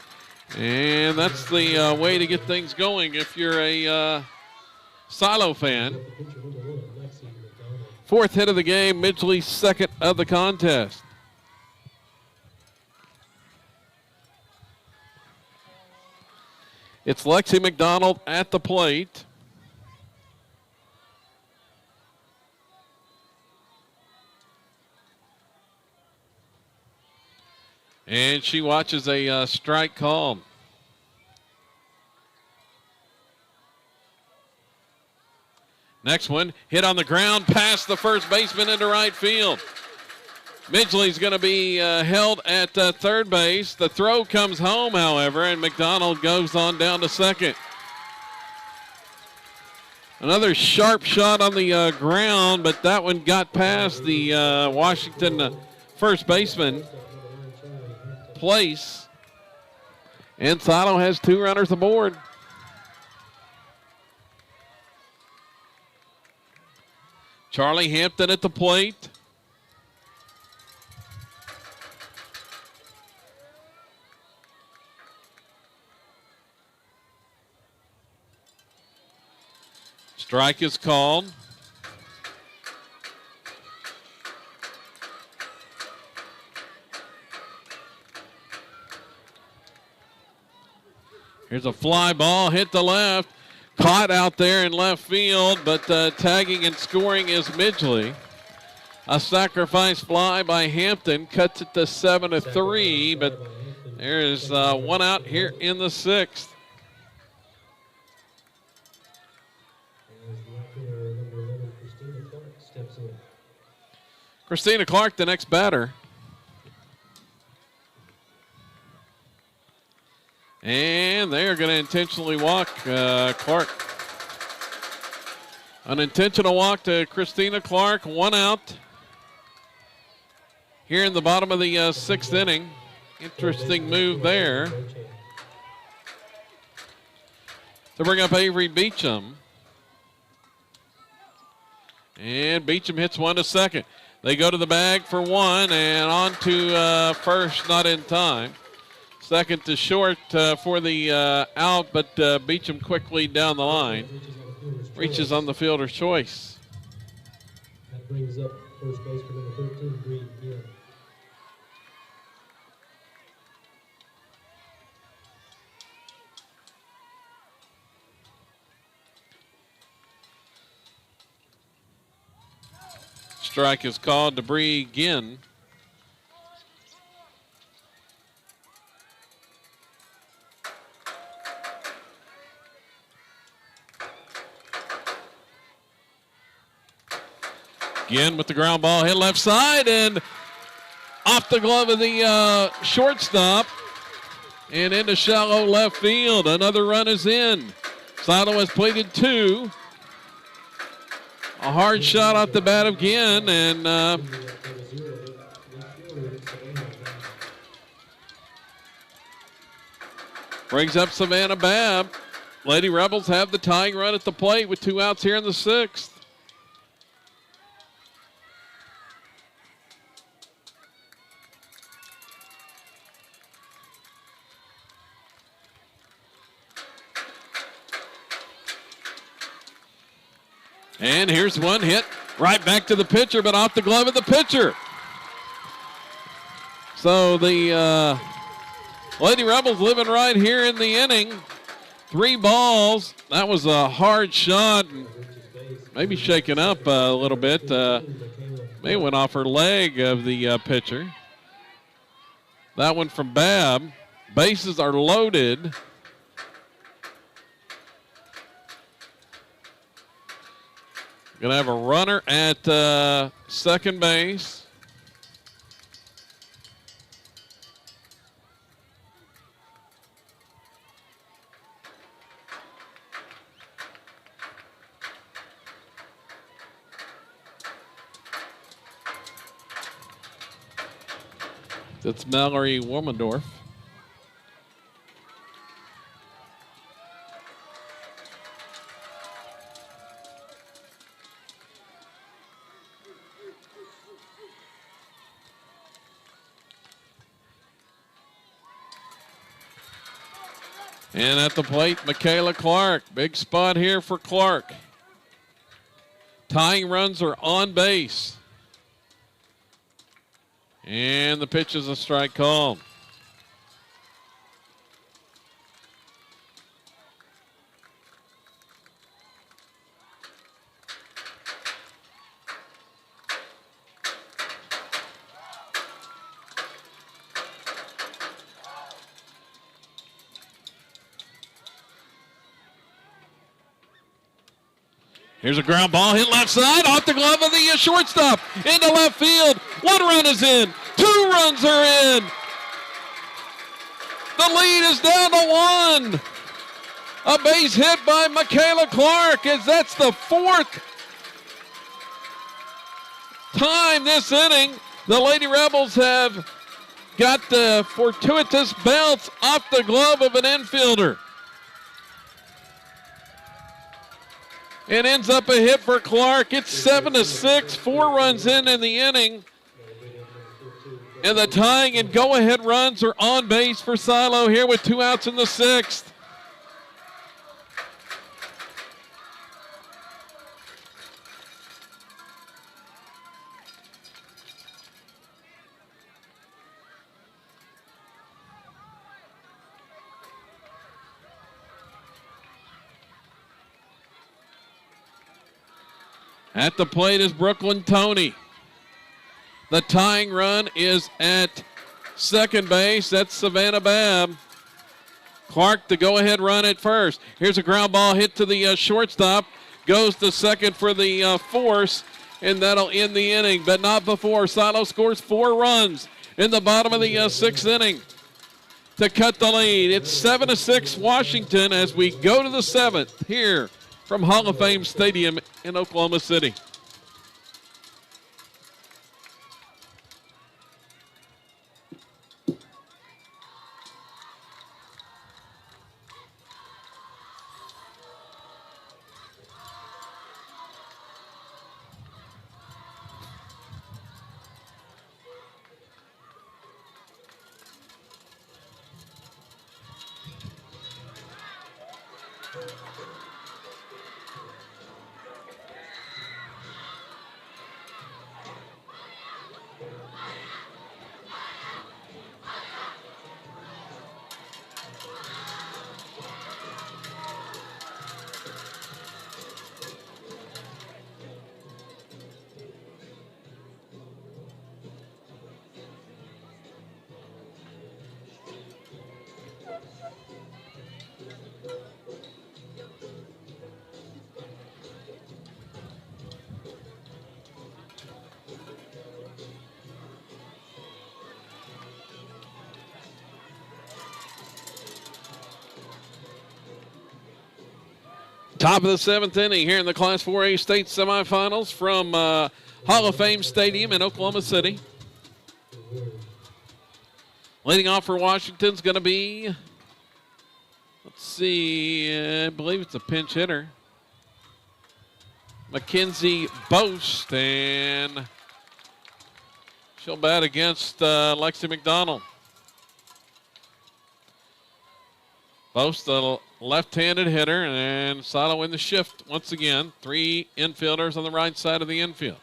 and that's the way to get things going if you're a Silo fan. 4th hit of the game, Midgley's 2nd of the contest. It's Lexi McDonald at the plate. And she watches a strike call. Next one, hit on the ground past the first baseman into right field. Midgley's going to be held at third base. The throw comes home, however, and McDonald goes on down to second. Another sharp shot on the ground, but that one got past the Washington first baseman. Place. And Silo has 2 runners aboard. Charlie Hampton at the plate. Strike is called. Here's a fly ball, hit the left. Caught out there in left field, but tagging and scoring is Midgley. A sacrifice fly by Hampton cuts it to 7-3, but there is one out here in the 6th. Christina Clark, the next batter. And they are going to intentionally walk Clark. An intentional walk to Christina Clark, 1 out. Here in the bottom of the 6th inning. Interesting move there. To bring up Avery Beecham. And Beecham hits one to second. They go to the bag for one and on to first, not in time. Second to short for the out, but Beecham quickly down the line. Reaches on the fielder's choice. That brings up first base for number 13, Bree Gibb. Strike is called to Bree Ginn. Ginn with the ground ball, hit left side and off the glove of the shortstop and into shallow left field. Another run is in. Silo has plated 2. A hard shot off the bat of Ginn, and brings up Savannah Babb. Lady Rebels have the tying run at the plate with 2 outs here in the 6th. And here's one hit right back to the pitcher, but off the glove of the pitcher. So the Lady Rebels living right here in the inning. 3 balls. That was a hard shot. Maybe shaken up a little bit. May went off her leg of the pitcher. That one from Babb. Bases are loaded. Going to have a runner at second base. That's Mallory Wormendorf. And at the plate, Michaela Clark. Big spot here for Clark. Tying runs are on base. And the pitch is a strike call. Here's a ground ball hit left side off the glove of the shortstop into left field. 1 run is in. 2 runs are in. The lead is down to 1. A base hit by Michaela Clark, as that's the 4th time this inning the Lady Rebels have got the fortuitous bounce off the glove of an infielder. It ends up a hit for Clark. It's 7-6, 4 runs in the inning. And the tying and go-ahead runs are on base for Silo here with 2 outs in the 6th. At the plate is Brooklyn Tony. The tying run is at second base. That's Savannah Babb. Clark, the go-ahead run at first. Here's a ground ball hit to the shortstop. Goes to second for the force, and that'll end the inning, but not before. Silo scores 4 runs in the bottom of the 6th inning to cut the lead. It's 7-6 Washington as we go to the 7th here from Hall of Fame Stadium in Oklahoma City. Top of the 7th inning here in the Class 4A state semifinals from Hall of Fame Stadium in Oklahoma City. Leading off for Washington's going to be, let's see, I believe it's a pinch hitter, Mackenzie Boast, and she'll bat against Lexi McDonald. Boast, the left-handed hitter, and Silo in the shift once again. 3 infielders on the right side of the infield.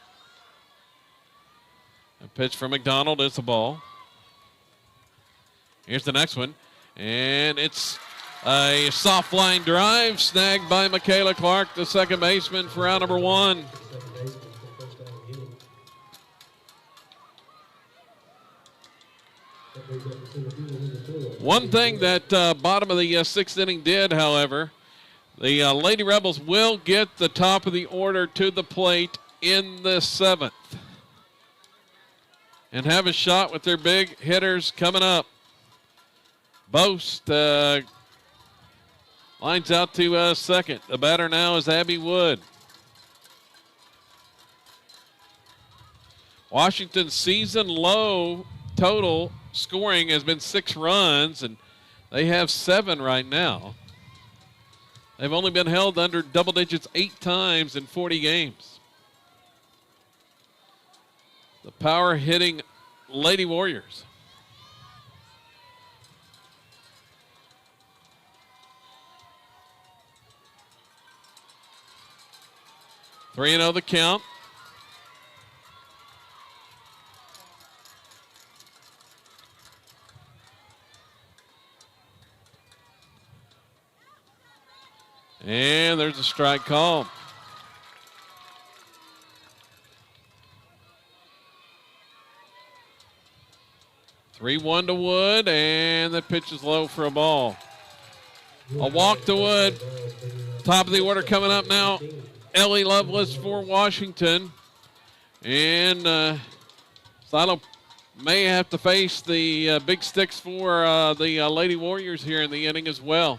A pitch from McDonald is the ball. Here's the next one, and it's a soft line drive snagged by Michaela Clark, the second baseman, for out number 1. One thing that bottom of the 6th inning did, however, the Lady Rebels will get the top of the order to the plate in the 7th and have a shot with their big hitters coming up. Boast lines out to second. The batter now is Abby Wood. Washington's season low total scoring has been 6 runs, and they have 7 right now. They've only been held under double digits 8 times in 40 games. The power hitting Lady Warriors. Three and 0 the count. And there's a strike call. Three-1 to Wood, and the pitch is low for a ball. A walk to Wood. Top of the order coming up now. Ellie Lovelace for Washington. And Silo may have to face the big sticks for the Lady Warriors here in the inning as well.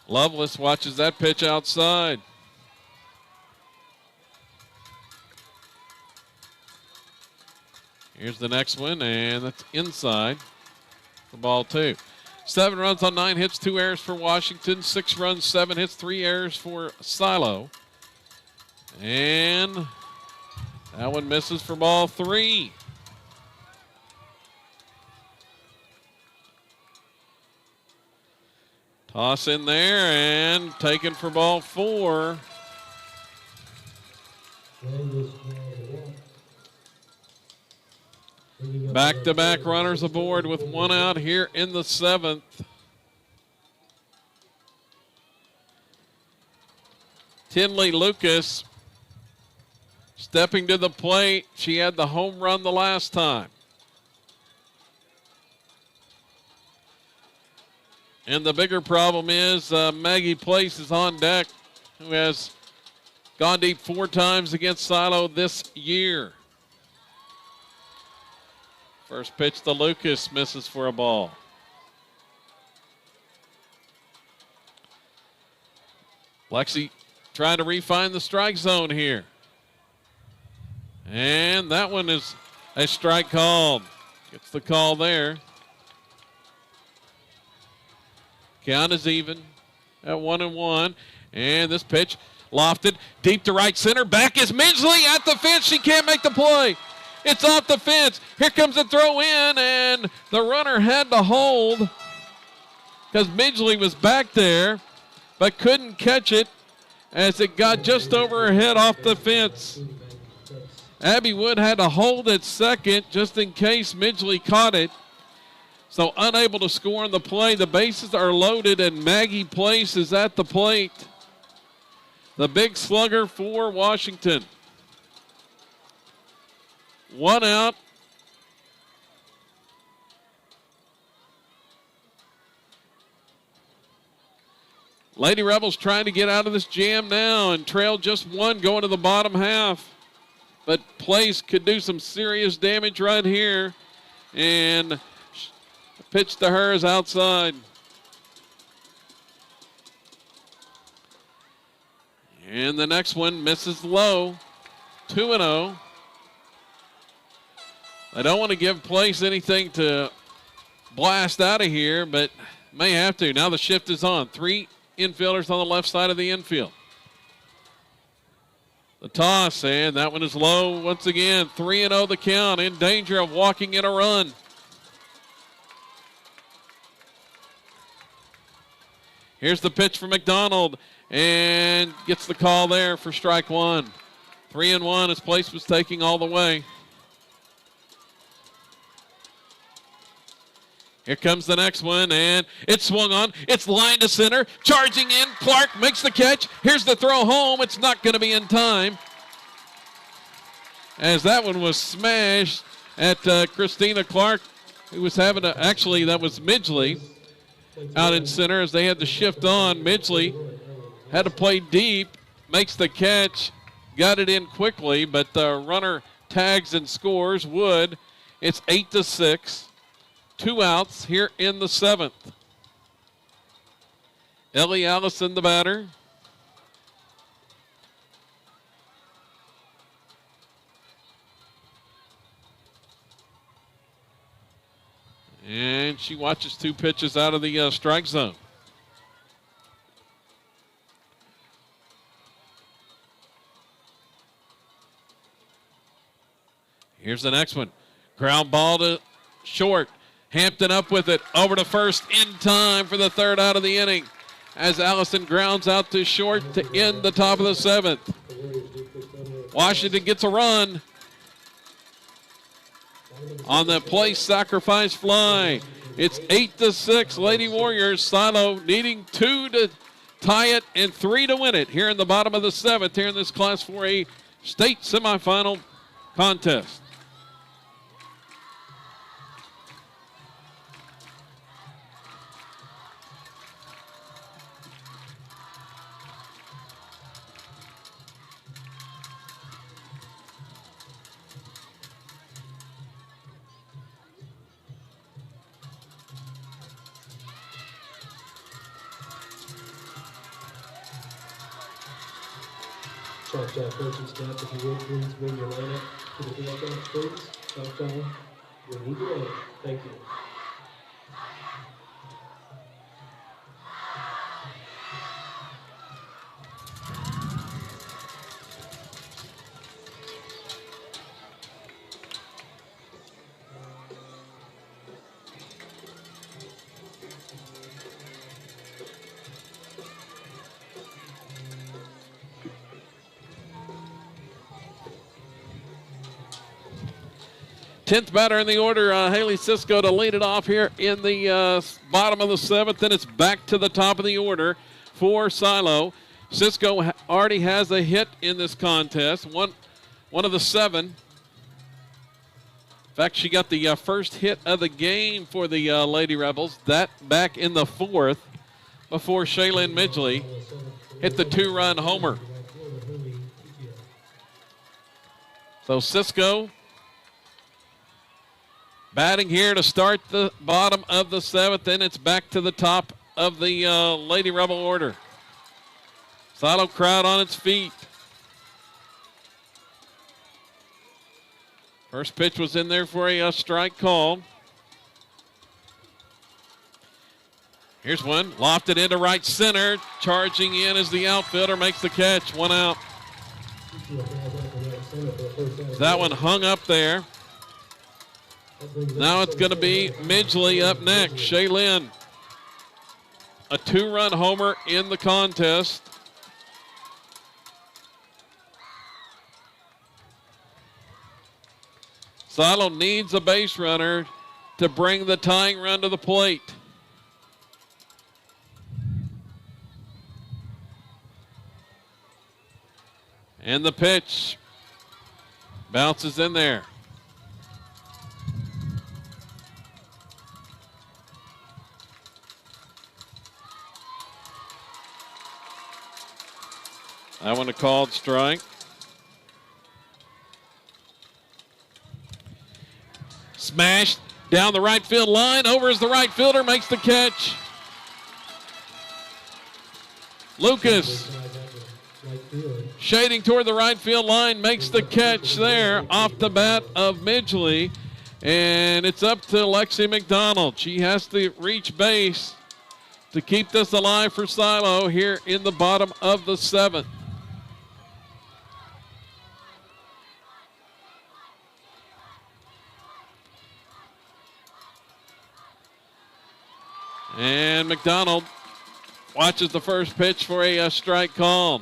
Lovelace watches that pitch outside. Here's the next one, and that's inside for ball 2. 7 runs on 9 hits, 2 errors for Washington. 6 runs, 7 hits, 3 errors for Silo. And that one misses for ball 3. Toss in there and taken for ball 4. Back-to-back runners aboard with 1 out here in the 7th. Tinley Lucas stepping to the plate. She had the home run the last time. And the bigger problem is Maggie Place is on deck, who has gone deep 4 times against Silo this year. First pitch to Lucas, misses for a ball. Lexi trying to refine the strike zone here. And that one is a strike called. Gets the call there. Count is even at 1-1. And this pitch lofted deep to right center. Back is Midgley at the fence. She can't make the play. It's off the fence. Here comes the throw in, and the runner had to hold because Midgley was back there but couldn't catch it as it got just over her head off the fence. Abby Wood had to hold at second just in case Midgley caught it. So unable to score on the play. The bases are loaded, and Maggie Place is at the plate. The big slugger for Washington. 1 out. Lady Rebels trying to get out of this jam now and trail just 1 going to the bottom half. But Place could do some serious damage right here. And the pitch to her is outside. And the next one misses low. 2-0. I don't want to give Place anything to blast out of here, but may have to. Now the shift is on. 3 infielders on the left side of the infield. The toss, and that one is low once again. 3-0 the count, in danger of walking in a run. Here's the pitch for McDonald, and gets the call there for strike 1. 3-1 as Place was taking all the way. Here comes the next one, and it's swung on. It's lined to center. Charging in. Clark makes the catch. Here's the throw home. It's not going to be in time, as that one was smashed at Christina Clark, who was having a, actually that was Midgley out in center as they had to shift on. Midgley had to play deep, makes the catch, got it in quickly, but the runner tags and scores. Wood. It's 8-6. 2 outs here in the 7th. Ellie Allison, the batter. And she watches 2 pitches out of the strike zone. Here's the next one. Ground ball to short. Hampton up with it, over to first in time for the 3rd out of the inning as Allison grounds out to short to end the top of the 7th. Washington gets a run on the Place sacrifice fly. It's 8-6, Lady Warriors. Silo needing 2 to tie it and 3 to win it here in the bottom of the 7th here in this Class 4A state semifinal contest. Choctaw coaching staff, if you would, please bring your lineup to the field bench, please. Choctaw, we need your lineup. Thank you. Tenth batter in the order, Haley Cisco, to lead it off here in the bottom of the seventh. Then it's back to the top of the order for Silo. Cisco already has a hit in this contest, one of the 7. In fact, she got the first hit of the game for the Lady Rebels. That back in the 4th before Shaylin Midgley hit the 2-run homer. So Cisco batting here to start the bottom of the 7th. Then it's back to the top of the Lady Rebel order. Silo crowd on its feet. First pitch was in there for a strike call. Here's one, lofted into right center. Charging in as the outfielder makes the catch. 1 out. That one hung up there. Now it's going to be Midgley up next. Shaylin, a 2-run homer in the contest. Silo needs a base runner to bring the tying run to the plate. And the pitch bounces in there. That one a called strike. Smashed down the right field line. Over as the right fielder makes the catch. Lucas shading toward the right field line makes the catch there off the bat of Midgley. And it's up to Lexi McDonald. She has to reach base to keep this alive for Silo here in the bottom of the 7th. And McDonald watches the first pitch for a strike call.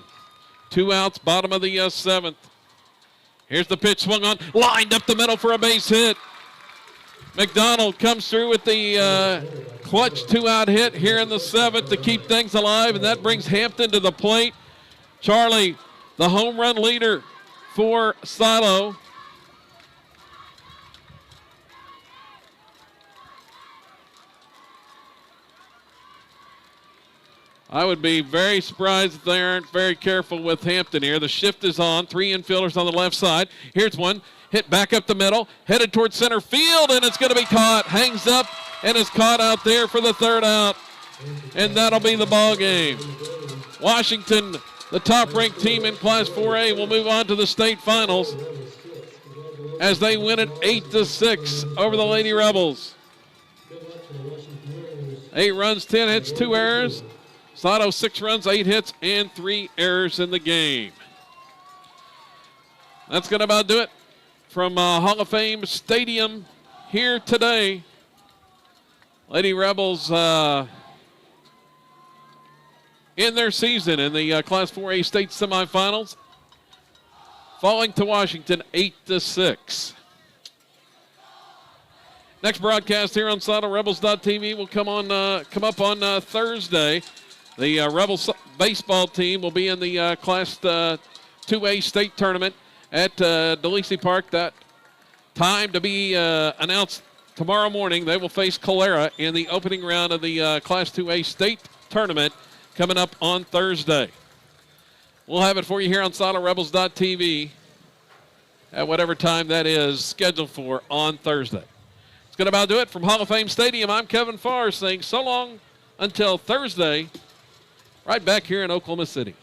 2 outs, bottom of the 7th. Here's the pitch swung on, lined up the middle for a base hit. McDonald comes through with the clutch 2-out hit here in the 7th to keep things alive, and that brings Hampton to the plate. Charlie, the home run leader for Silo. I would be very surprised if they aren't very careful with Hampton here. The shift is on. 3 infielders on the left side. Here's one. Hit back up the middle. Headed towards center field, and it's going to be caught. Hangs up and is caught out there for the 3rd out. And that'll be the ball game. Washington, the top-ranked team in Class 4A, will move on to the state finals as they win it 8-6 over the Lady Rebels. 8 runs, 10 hits, 2 errors. Silo 6 runs, 8 hits, and 3 errors in the game. That's going to about do it from Hall of Fame Stadium here today. Lady Rebels in their season in the Class 4A state semifinals, falling to Washington 8-6. Next broadcast here on SiloRebels.tv will come up on Thursday. The Rebels baseball team will be in the Class 2A state tournament at DeLisi Park. That time to be announced tomorrow morning. They will face Calera in the opening round of the Class 2A state tournament coming up on Thursday. We'll have it for you here on SiloRebels.tv at whatever time that is scheduled for on Thursday. It's going to about do it from Hall of Fame Stadium. I'm Kevin Farr saying so long until Thursday. Right back here in Oklahoma City.